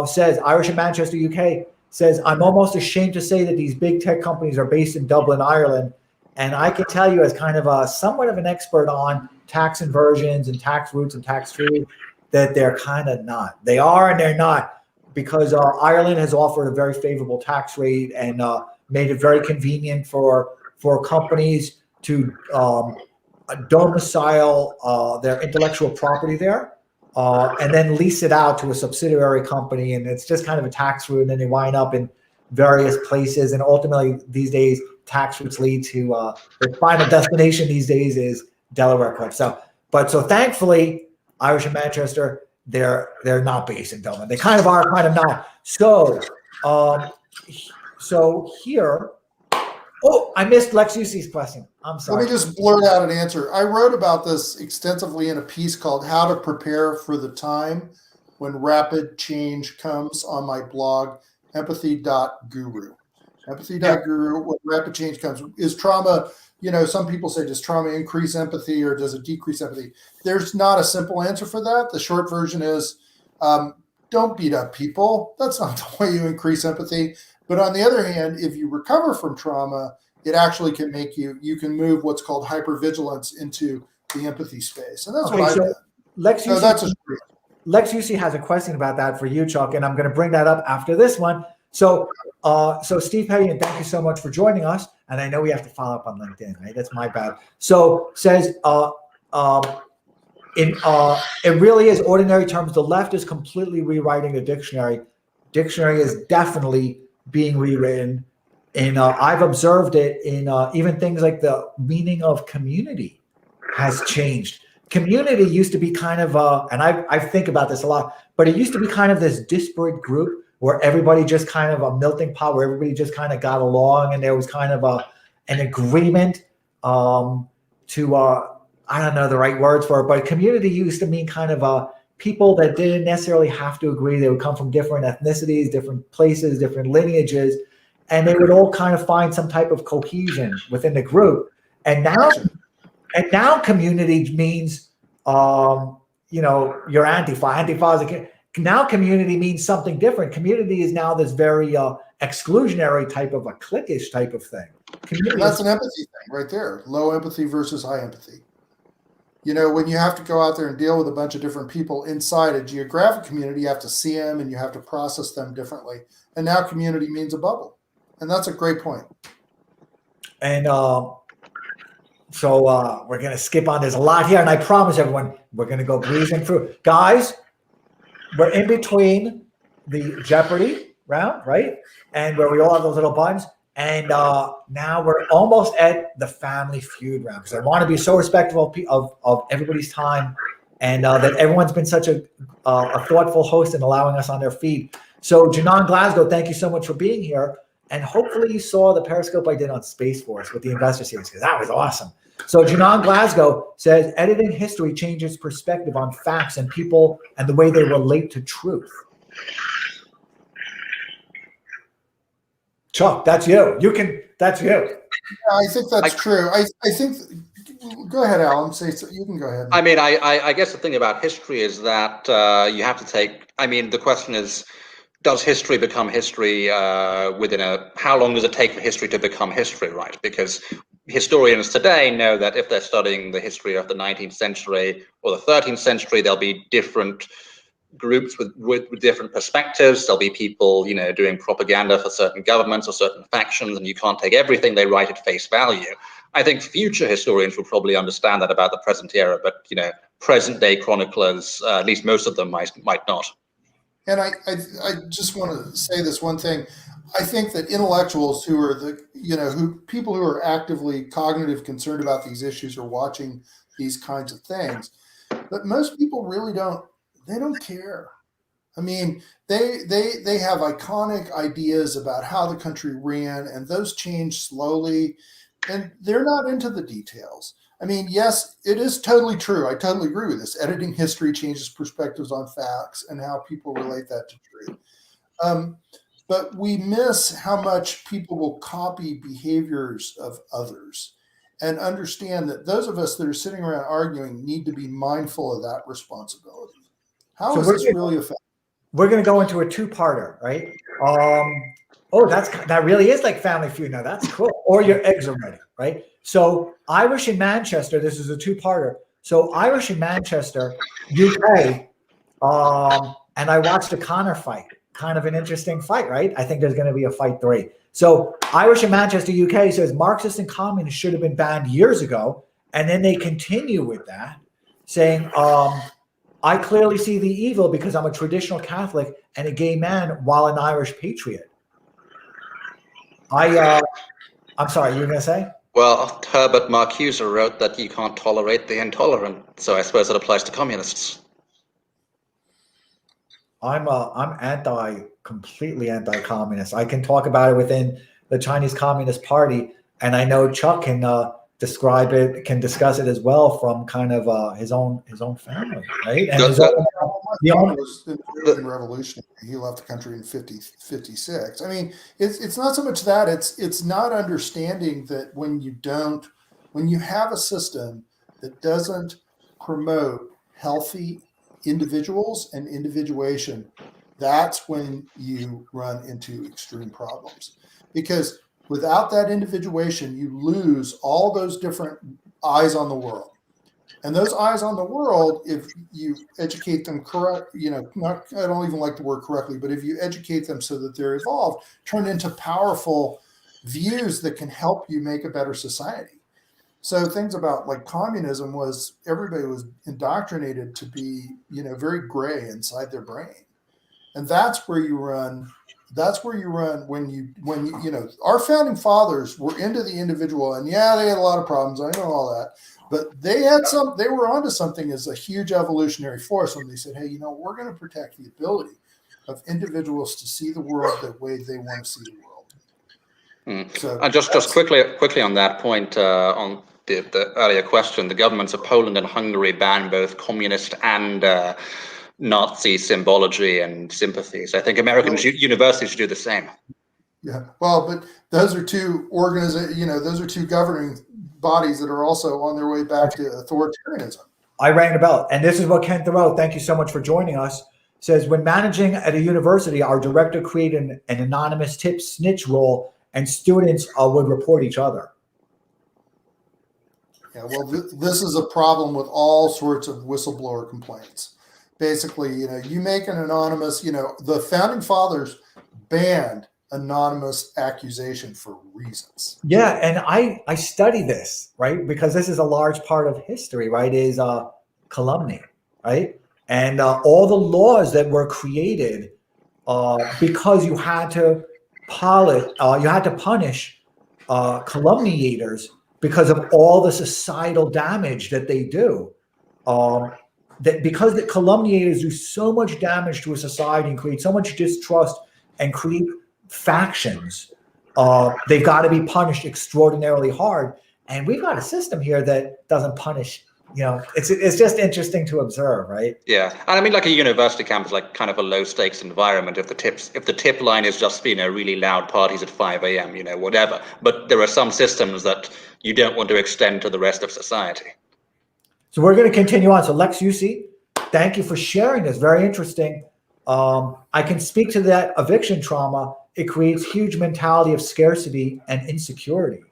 Says Irish in Manchester, UK, says, I'm almost ashamed to say that these big tech companies are based in Dublin, Ireland. And I can tell you, as kind of somewhat of an expert on tax inversions and tax roots and tax treaty, that they're kind of not. They are and they're not, because Ireland has offered a very favorable tax rate and made it very convenient for companies to domicile their intellectual property there and then lease it out to a subsidiary company. And it's just kind of a tax route. And then they wind up in various places. And ultimately, these days, tax routes lead to the final destination these days is Delaware Club. So, But so thankfully, Irish in Manchester, they're not based in Dublin. They kind of are, kind of not. So, so here, oh, I missed Lex Yusi's question. I'm sorry. Let me just blurt out an answer. I wrote about this extensively in a piece called How to Prepare for the Time When Rapid Change Comes on my blog, empathy.guru. Empathy.guru, when rapid change comes. Is trauma, some people say, does trauma increase empathy or does it decrease empathy? There's not a simple answer for that. The short version is don't beat up people. That's not the way you increase empathy. But on the other hand, if you recover from trauma, it actually can make you can move what's called hypervigilance into the empathy space. And that's what I've done. Lex Yusi has a question about that for you, Chuck, and I'm going to bring that up after this one. So Steve Petty, thank you so much for joining us. And I know we have to follow up on LinkedIn, right? That's my bad. So says, it really is ordinary terms. The left is completely rewriting the dictionary. Dictionary is definitely being rewritten. And I've observed it in even things like the meaning of community has changed. Community used to be kind of, and I think about this a lot, but it used to be kind of this disparate group where everybody just kind of a melting pot, where everybody just kind of got along, and there was kind of an agreement to, I don't know the right words for it, but community used to mean kind of people that didn't necessarily have to agree. They would come from different ethnicities, different places, different lineages, and they would all kind of find some type of cohesion within the group. And now community means, your antifa. Antifa is now community means something different. Community is now this very exclusionary type of a cliquish type of thing. That's an empathy thing right there. Low empathy versus high empathy. When you have to go out there and deal with a bunch of different people inside a geographic community, you have to see them and you have to process them differently. And now community means a bubble. And that's a great point. And so we're going to skip on. There's a lot here. And I promise everyone, we're going to go breezing through. Guys, we're in between the Jeopardy round, right? And where we all have those little buttons. And now we're almost at the Family Feud round, because I want to be so respectful of everybody's time, and that everyone's been such a thoughtful host and allowing us on their feed. So Janan Glasgow, thank you so much for being here. And hopefully you saw the Periscope I did on Space Force with the Investor Series, because that was awesome. So Janan Glasgow says, editing history changes perspective on facts and people and the way they relate to truth. Chuck, that's you. That's you. Yeah, I think that's true. I think, go ahead, Allum. You can go ahead. I mean, I guess the thing about history is that you have to take, the question is, does history become history how long does it take for history to become history, right? Because historians today know that if they're studying the history of the 19th century or the 13th century, there'll be different groups with different perspectives. There'll be people, doing propaganda for certain governments or certain factions, and you can't take everything they write at face value. I think future historians will probably understand that about the present era, but present day chroniclers, at least most of them might not. And I just want to say this one thing. I think that intellectuals who are people who are actively cognitive concerned about these issues are watching these kinds of things, but most people really don't care. I mean, they have iconic ideas about how the country ran, and those change slowly, and they're not into the details. I mean, yes, it is totally true. I totally agree with this. Editing history changes perspectives on facts and how people relate that to truth. But we miss how much people will copy behaviors of others, and understand that those of us that are sitting around arguing need to be mindful of that responsibility. How is this really effective? We're going to go into a two-parter, right? That really is like Family Feud now. That's cool. Or your eggs are ready, right? So Irish in Manchester, this is a two-parter. So Irish in Manchester, UK, and I watched the Connor fight. Kind of an interesting fight, right? I think there's going to be a fight 3. So Irish in Manchester, UK says Marxists and communists should have been banned years ago. And then they continue with that, saying, I clearly see the evil because I'm a traditional Catholic and a gay man while an Irish patriot. I'm sorry, you were going to say? Well, Herbert Marcuse wrote that you can't tolerate the intolerant, so I suppose it applies to communists. I'm completely anti-communist. I can talk about it within the Chinese Communist Party, and I know Chuck can describe it, can discuss it as well from kind of his own family, right? And his own, my father was in the revolutionary. He left the country in 56. I mean, it's not so much that it's not understanding that when you have a system that doesn't promote healthy individuals and individuation, that's when you run into extreme problems. Because without that individuation, you lose all those different eyes on the world. And those eyes on the world, if you educate them correct, I don't even like the word correctly, but if you educate them so that they're evolved, turn into powerful views that can help you make a better society. So things about like communism was everybody was indoctrinated to be, very gray inside their brain. And that's where you run. That's where you run when you our founding fathers were into the individual, and yeah, they had a lot of problems. I know all that, but they were onto something as a huge evolutionary force when they said, hey, we're going to protect the ability of individuals to see the world the way they want to see the world. So and just quickly on that point, on the earlier question, the governments of Poland and Hungary ban both communist and Nazi symbology and sympathies. I think American universities should do the same. Yeah, well, but those are two those are two governing bodies that are also on their way back to authoritarianism. I rang the bell, and this is what Ken Thoreau, thank you so much for joining us, says, when managing at a university, our director created an anonymous tip snitch role, and students would report each other. Yeah, well, this is a problem with all sorts of whistleblower complaints. Basically, you make an anonymous, the founding fathers banned anonymous accusation for reasons. Yeah, and I study this, right? Because this is a large part of history, right? Is calumny, right? And all the laws that were created because you had to punish calumniators because of all the societal damage that they do. That because the calumniators do so much damage to a society and create so much distrust and create factions, they've got to be punished extraordinarily hard. And we've got a system here that doesn't punish. It's just interesting to observe, right? Yeah, and I mean, like a university campus, like kind of a low stakes environment. If the tip line is just really loud parties at 5 a.m., whatever. But there are some systems that you don't want to extend to the rest of society. So we're going to continue on. So Lex UC, thank you for sharing this. Very interesting. I can speak to that eviction trauma. It creates huge mentality of scarcity and insecurity.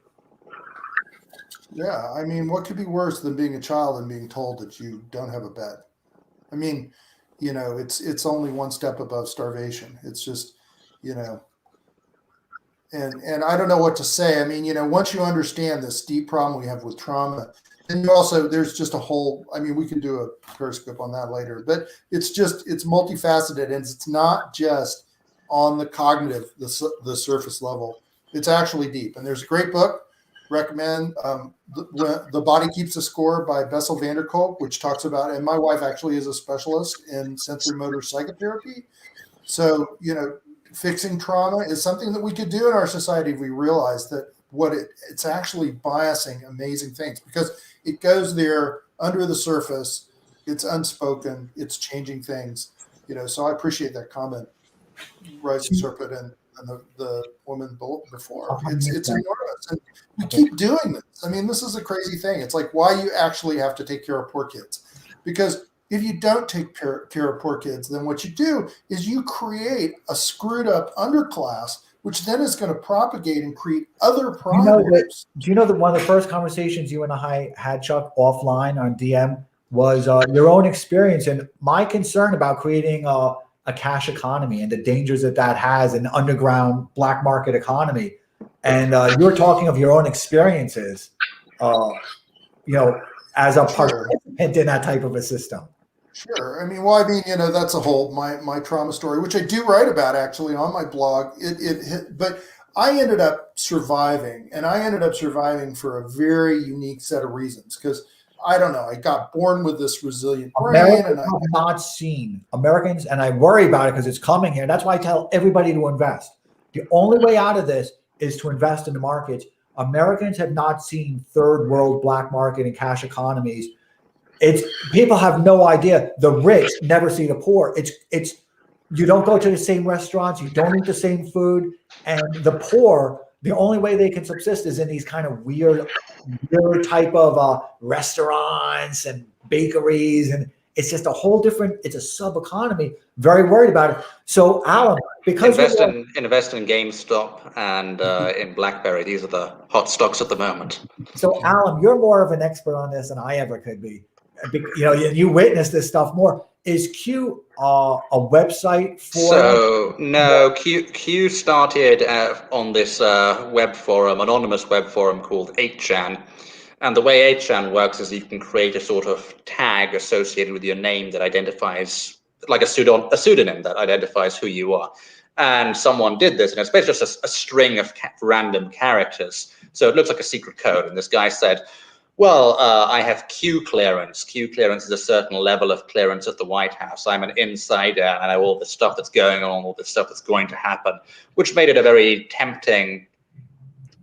Yeah, I mean, what could be worse than being a child and being told that you don't have a bed? I mean, it's only one step above starvation. It's just, and I don't know what to say. I mean, once you understand this deep problem we have with trauma, and there's just a whole, I mean, we could do a periscope on that later, but it's multifaceted, and it's not just on the cognitive, the surface level. It's actually deep. And there's a great book, recommend, The Body Keeps the Score by Bessel van der Kolk, which talks about, and my wife actually is a specialist in sensory motor psychotherapy. So, fixing trauma is something that we could do in our society if we realize that it's actually biasing amazing things, because it goes there under the surface. It's unspoken. It's changing things, so I appreciate that comment, Rising Serpent and the woman before. It's enormous. And we keep doing this. I mean, this is a crazy thing. It's like why you actually have to take care of poor kids, because if you don't take care of poor kids, then what you do is you create a screwed up underclass, which then is going to propagate and create other problems. Do you know that one of the first conversations you and I had, Chuck, offline on DM was your own experience and my concern about creating a cash economy and the dangers that has an underground black market economy. And you were talking of your own experiences, as a participant in that type of a system. Sure. I mean, that's a whole my trauma story, which I do write about actually on my blog. But I ended up surviving, and I ended up surviving for a very unique set of reasons. Because I don't know, I got born with this resilient brain, and I have not seen Americans, and I worry about it because it's coming here. That's why I tell everybody to invest. The only way out of this is to invest in the markets. Americans have not seen third world black market and cash economies. It's people have no idea. The rich never see the poor. It's you don't go to the same restaurants, you don't eat the same food, and the poor, the only way they can subsist is in these kind of weird type of restaurants and bakeries, and it's just a whole different. It's a sub economy. Very worried about it. So, Allum, because invest in GameStop and in BlackBerry. These are the hot stocks at the moment. So, Allum, you're more of an expert on this than I ever could be. You know, you witness this stuff more. Is Q a website for? So no, Q started on this web forum, anonymous web forum called 8chan, and the way 8chan works is you can create a sort of tag associated with your name that identifies, like a pseudonym that identifies who you are. And someone did this, and it's basically just a string of random characters. So it looks like a secret code. And this guy said, well, I have Q clearance. Q clearance is a certain level of clearance at the White House. I'm an insider, and I know all the stuff that's going on, all the stuff that's going to happen, which made it a very tempting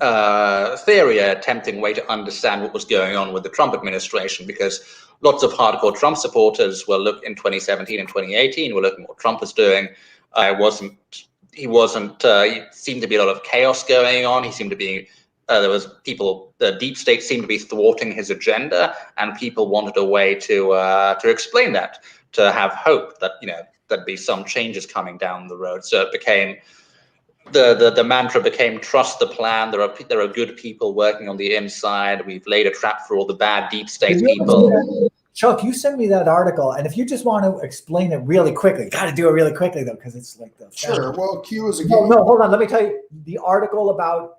theory, a tempting way to understand what was going on with the Trump administration, because lots of hardcore Trump supporters were in 2017 and 2018 were looking at what Trump was doing. He seemed to be a lot of chaos going on. He seemed to be the deep state seemed to be thwarting his agenda, and people wanted a way to explain that, to have hope that, you know, there'd be some changes coming down the road. So it became, the mantra became, trust the plan. There are good people working on the inside. We've laid a trap for all the bad deep state people. Chuck, you sent me that article, and if you just want to explain it really quickly, got to do it really quickly though, because it's like the sure. Well, Q is a game. No, hold on. Let me tell you the article about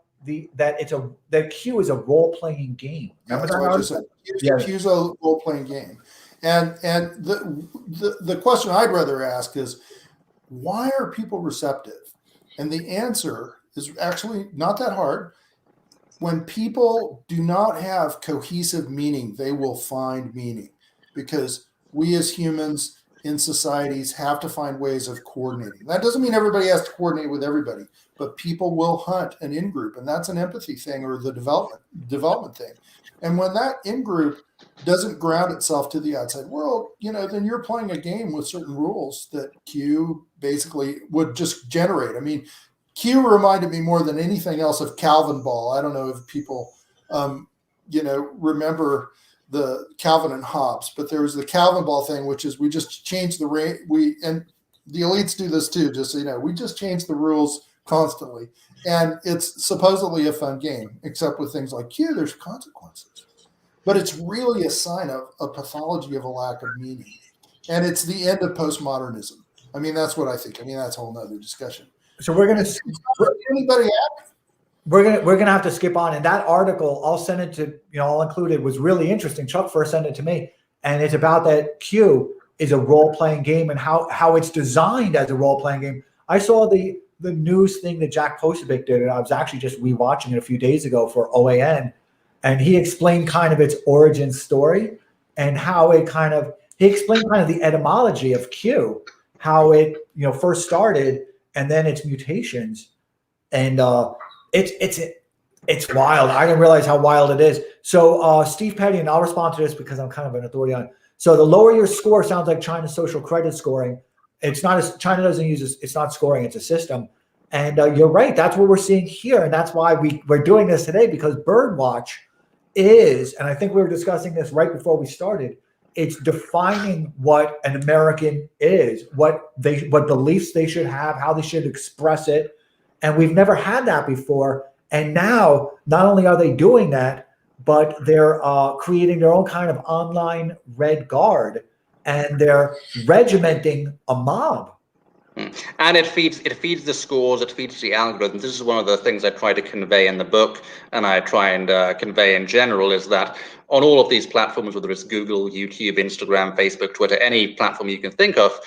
that Q is a role playing game. Remember that's what I just said. Q's a role playing game, and the question I'd rather ask is, why are people receptive? And the answer is actually not that hard. When people do not have cohesive meaning, they will find meaning, because we as humans in societies have to find ways of coordinating. That doesn't mean everybody has to coordinate with everybody, but people will hunt an in-group, and that's an empathy thing, or the development thing. And when that in-group doesn't ground itself to the outside world, you know, then you're playing a game with certain rules that Q basically would just generate. I mean, Q reminded me more than anything else of Calvin Ball. I don't know if people, remember the Calvin and Hobbes, but there was the Calvin Ball thing, which is we just change the rate. And the elites do this too, just so you know, we just change the rules constantly. And it's supposedly a fun game, except with things like Q, there's consequences. But it's really a sign of a pathology of a lack of meaning. And it's the end of postmodernism. I mean, that's what I think. I mean, that's a whole nother discussion. So we're gonna have to skip on. And that article, I'll send it to, I'll include it, was really interesting. Chuck first sent it to me, and it's about that Q is a role-playing game and how it's designed as a role-playing game. I saw the news thing that Jack Posobiec did, and I was actually just rewatching it a few days ago for OAN, and he explained kind of its origin story and how it he explained kind of the etymology of Q, how it first started, and then its mutations, and it's wild. I didn't realize how wild it is. So Steve Petty, and I'll respond to this because I'm kind of an authority on it. So the lower your score sounds like China's social credit scoring. It's not as China doesn't use this. It's not scoring. It's a system. And you're right. That's what we're seeing here, and that's why we're doing this today, because Birdwatch is, and I think we were discussing this right before we started, it's defining what an American is, what beliefs they should have, how they should express it. And we've never had that before. And now, not only are they doing that, but they're creating their own kind of online Red Guard, and they're regimenting a mob. And it feeds the scores, it feeds the algorithms. This is one of the things I try to convey in the book, and I try and convey in general, is that on all of these platforms, whether it's Google, YouTube, Instagram, Facebook, Twitter, any platform you can think of,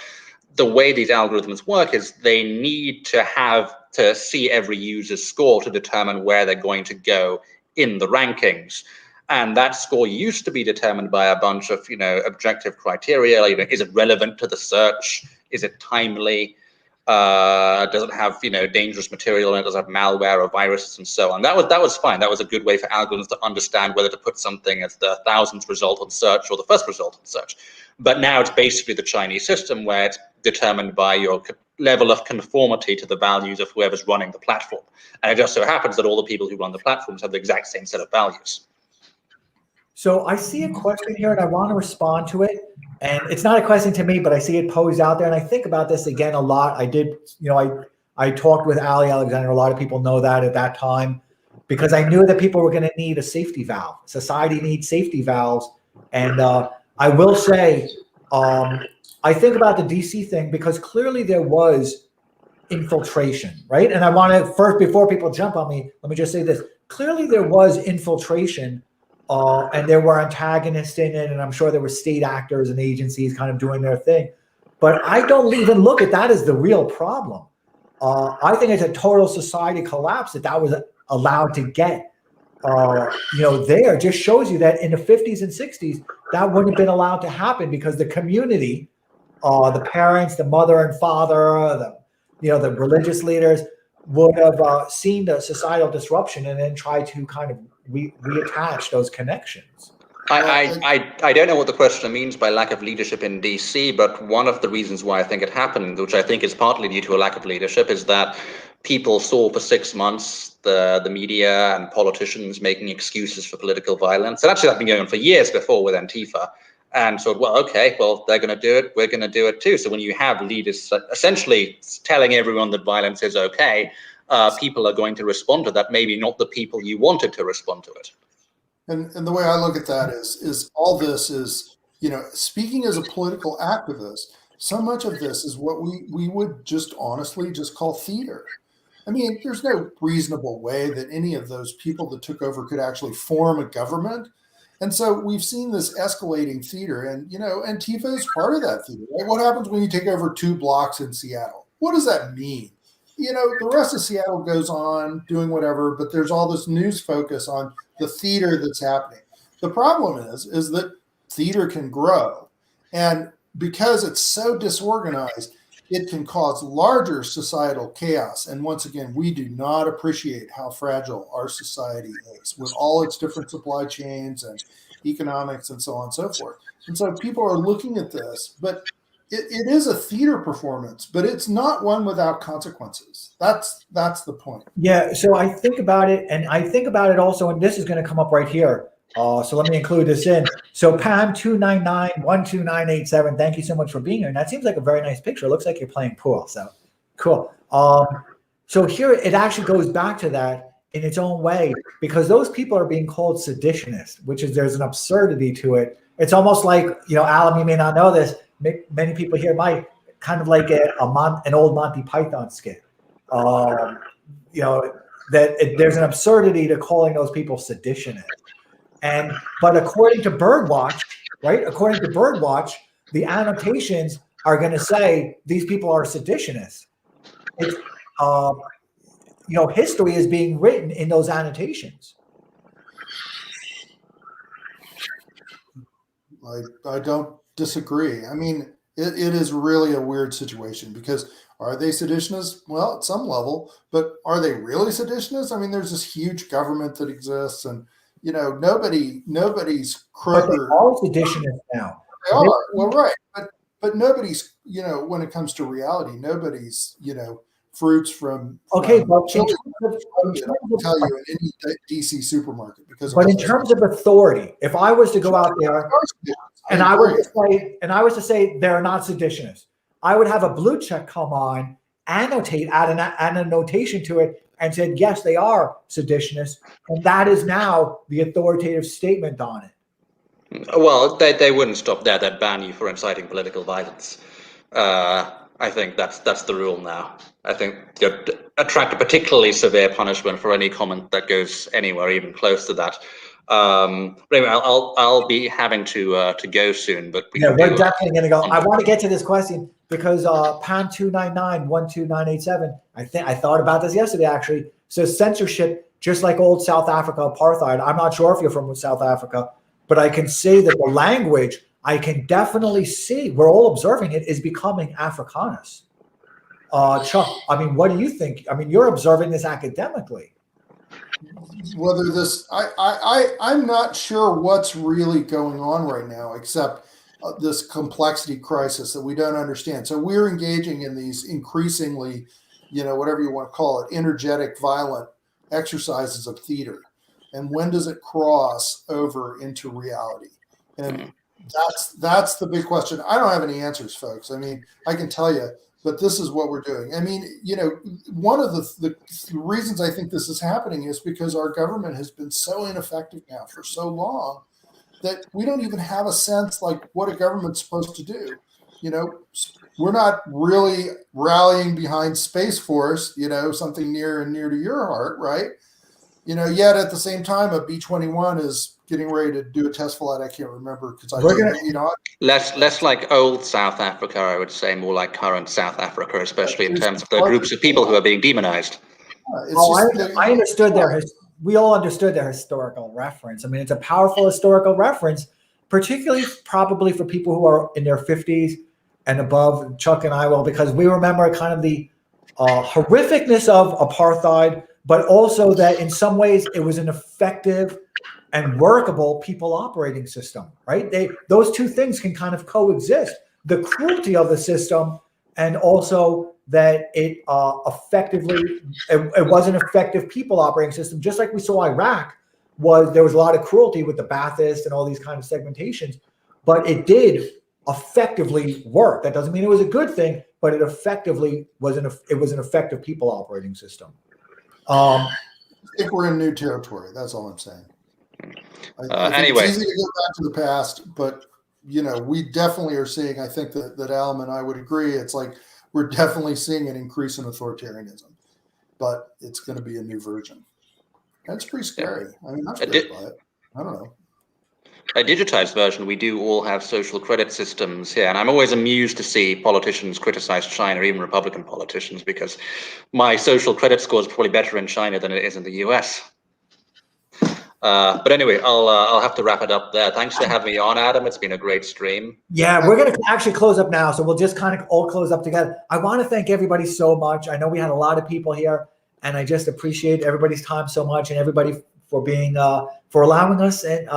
the way these algorithms work is they need to have to see every user's score to determine where they're going to go in the rankings. And that score used to be determined by a bunch of, objective criteria. Is it relevant to the search? Is it timely? Does it have, dangerous material in it? Does it have malware or viruses and so on? That was fine. That was a good way for algorithms to understand whether to put something as the 1000th result on search or the first result on search. But now it's basically the Chinese system where it's determined by your level of conformity to the values of whoever's running the platform. And it just so happens that all the people who run the platforms have the exact same set of values. So I see a question here and I want to respond to it. And it's not a question to me, but I see it posed out there. And I think about this again a lot. I did, I talked with Ali Alexander. A lot of people know that at that time, because I knew that people were going to need a safety valve. Society needs safety valves. And I will say, I think about the DC thing because clearly there was infiltration, right? And I want to first, before people jump on me, let me just say this. Clearly there was infiltration. And there were antagonists in it, and I'm sure there were state actors and agencies kind of doing their thing. But I don't even look at that as the real problem. I think it's a total society collapse that was allowed to get, there. Just shows you that in the 50s and 60s, that wouldn't have been allowed to happen because the community, the parents, the mother and father, the religious leaders would have seen the societal disruption and then tried to kind of reattach those connections. I don't know what the questioner means by lack of leadership in DC, but one of the reasons why I think it happened, which I think is partly due to a lack of leadership, is that people saw for 6 months the media and politicians making excuses for political violence. And actually that's been going on for years before with Antifa. And so, they're going to do it, we're going to do it too. So when you have leaders essentially telling everyone that violence is okay, people are going to respond to that, maybe not the people you wanted to respond to it. And the way I look at that is all this is, speaking as a political activist, so much of this is what we would just honestly just call theater. I mean, there's no reasonable way that any of those people that took over could actually form a government. And so we've seen this escalating theater, and, Antifa is part of that theater, right? What happens when you take over 2 blocks in Seattle? What does that mean? The rest of Seattle goes on doing whatever, but there's all this news focus on the theater that's happening. The problem is that theater can grow. And because it's so disorganized, it can cause larger societal chaos. And once again, we do not appreciate how fragile our society is with all its different supply chains and economics and so on and so forth. And so people are looking at this, but it is a theater performance, but it's not one without consequences. That's the point. Yeah. So I think about it, and I think about it also, and this is going to come up right here. So let me include this in. So Pam 299-12987, thank you so much for being here. And that seems like a very nice picture. It looks like you're playing pool. So cool. So here it actually goes back to that in its own way, because those people are being called seditionists, which is there's an absurdity to it. It's almost like, Allum, you may not know this. Many people here might kind of like an old Monty Python skit. There's an absurdity to calling those people seditionists. But according to Birdwatch, right? According to Birdwatch, the annotations are going to say these people are seditionists. It's, history is being written in those annotations. I don't disagree. I mean, it is really a weird situation because are they seditionists? Well, at some level, but are they really seditionists? I mean, there's this huge government that exists, and nobody's But they're all seditionists now. They are. Well, right, but nobody's when it comes to reality, nobody's fruits from. Okay, but I'll tell you in any DC supermarket But in terms of authority, if I was to go out there and I was to say they're not seditionists, I would have a blue check come on, add a notation to it, and said yes, they are seditionists, and that is now the authoritative statement on it. Well, they wouldn't stop there. They'd ban you for inciting political violence. I think that's the rule now. I think you attract a particularly severe punishment for any comment that goes anywhere even close to that. But anyway, I'll be having to go soon. But we're definitely going to go. I want to get to this question, because PAN 299-12987, I thought about this yesterday actually, says censorship, just like old South Africa apartheid. I'm not sure if you're from South Africa, but I can see that the language, I can definitely see, we're all observing it, is becoming Afrikaans. Chuck, I mean, what do you think? I mean, you're observing this academically. Whether this, I'm not sure what's really going on right now, except this complexity crisis that we don't understand. So we're engaging in these increasingly, whatever you want to call it, energetic, violent exercises of theater. And when does it cross over into reality? And that's the big question. I don't have any answers, folks. I mean, I can tell you, but this is what we're doing. I mean, one of the reasons I think this is happening is because our government has been so ineffective now for so long that we don't even have a sense like what a government's supposed to do. We're not really rallying behind Space Force, something near and near to your heart, right? Yet at the same time, a B-21 is getting ready to do a test flight. I can't remember because less like old South Africa, I would say, more like current South Africa, especially in terms of the groups of people who are being demonized. I understood we all understood their historical reference. I mean, it's a powerful historical reference, particularly probably for people who are in their 50s and above. Chuck and I will, because we remember kind of the horrificness of apartheid, but also that in some ways it was an effective and workable people operating system, right? Those two things can kind of coexist. The cruelty of the system and also that it was an effective people operating system, just like we saw Iraq there was a lot of cruelty with the Ba'athists and all these kind of segmentations, but it did effectively work. That doesn't mean it was a good thing, but it effectively was an effective people operating system. I think we're in new territory. That's all I'm saying. Anyway, it's easy to go back to the past, but we definitely are seeing. I think that Allum and I would agree. It's like we're definitely seeing an increase in authoritarianism, but it's going to be a new version. That's pretty scary. I mean, I'm scared by it. I don't know. A digitized version, we do all have social credit systems here, and I'm always amused to see politicians criticize China, even Republican politicians, because my social credit score is probably better in China than it is in the US. But anyway, I'll have to wrap it up there. Thanks for having me on, Adam. It's been a great stream. Yeah, we're going to actually close up now, so we'll just kind of all close up together. I want to thank everybody so much. I know we had a lot of people here, and I just appreciate everybody's time so much, and everybody for being for allowing us and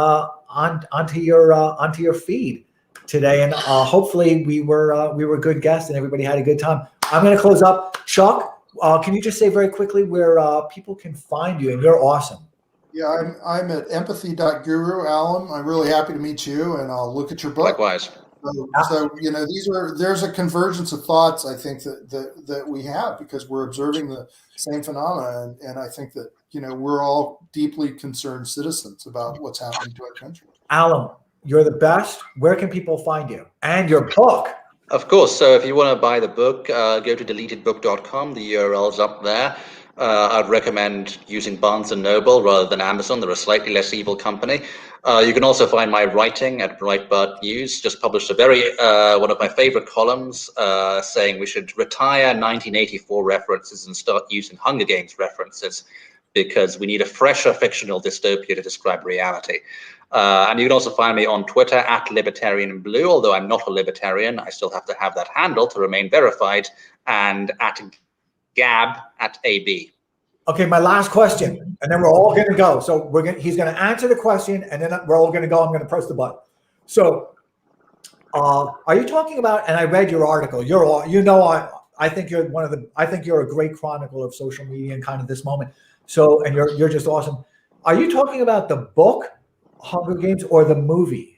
onto your feed today. And hopefully we were good guests and everybody had a good time. I'm going to close up. Chuck, can you just say very quickly where people can find you? And you're awesome. Yeah, I'm at empathy.guru, Allum. I'm really happy to meet you, and I'll look at your book. Likewise. So there's a convergence of thoughts, I think, that we have because we're observing the same phenomena, and I think that we're all deeply concerned citizens about what's happening to our country. Allum, you're the best. Where can people find you and your book? Of course. So if you want to buy the book, go to deletedbook.com. The URL's up there. I'd recommend using Barnes & Noble rather than Amazon. They're a slightly less evil company. You can also find my writing at Breitbart News. Just published one of my favorite columns saying we should retire 1984 references and start using Hunger Games references because we need a fresher fictional dystopia to describe reality. And you can also find me on Twitter at LibertarianBlue, although I'm not a libertarian. I still have to have that handle to remain verified, and at Gab at AB. Okay, my last question, and then we're all going to go. So he's going to answer the question, and then we're all going to go. I'm going to press the button. So, are you talking about? And I read your article. I think you're I think you're a great chronicle of social media and kind of this moment. So, and you're just awesome. Are you talking about the book, Hunger Games, or the movie?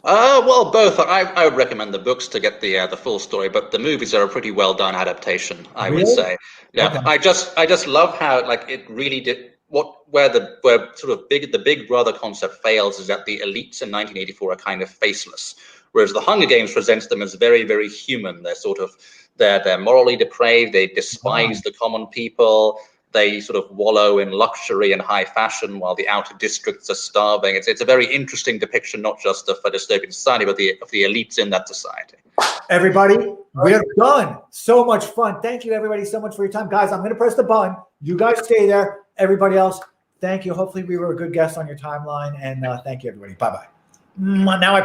Well, both. I would recommend the books to get the full story, but the movies are a pretty well done adaptation, I would say. Yeah, okay. I just love how it really did where the Big Brother concept fails is that the elites in 1984 are kind of faceless, whereas the Hunger Games presents them as very, very human. They're morally depraved. They despise the common people. they sort of wallow in luxury and high fashion while the outer districts are starving. It's a very interesting depiction, not just of a dystopian society, but of the elites in that society. Everybody, we're done. So much fun. Thank you, everybody, so much for your time. Guys, I'm going to press the button. You guys stay there. Everybody else, thank you. Hopefully we were a good guest on your timeline. And thank you, everybody. Bye-bye. Now I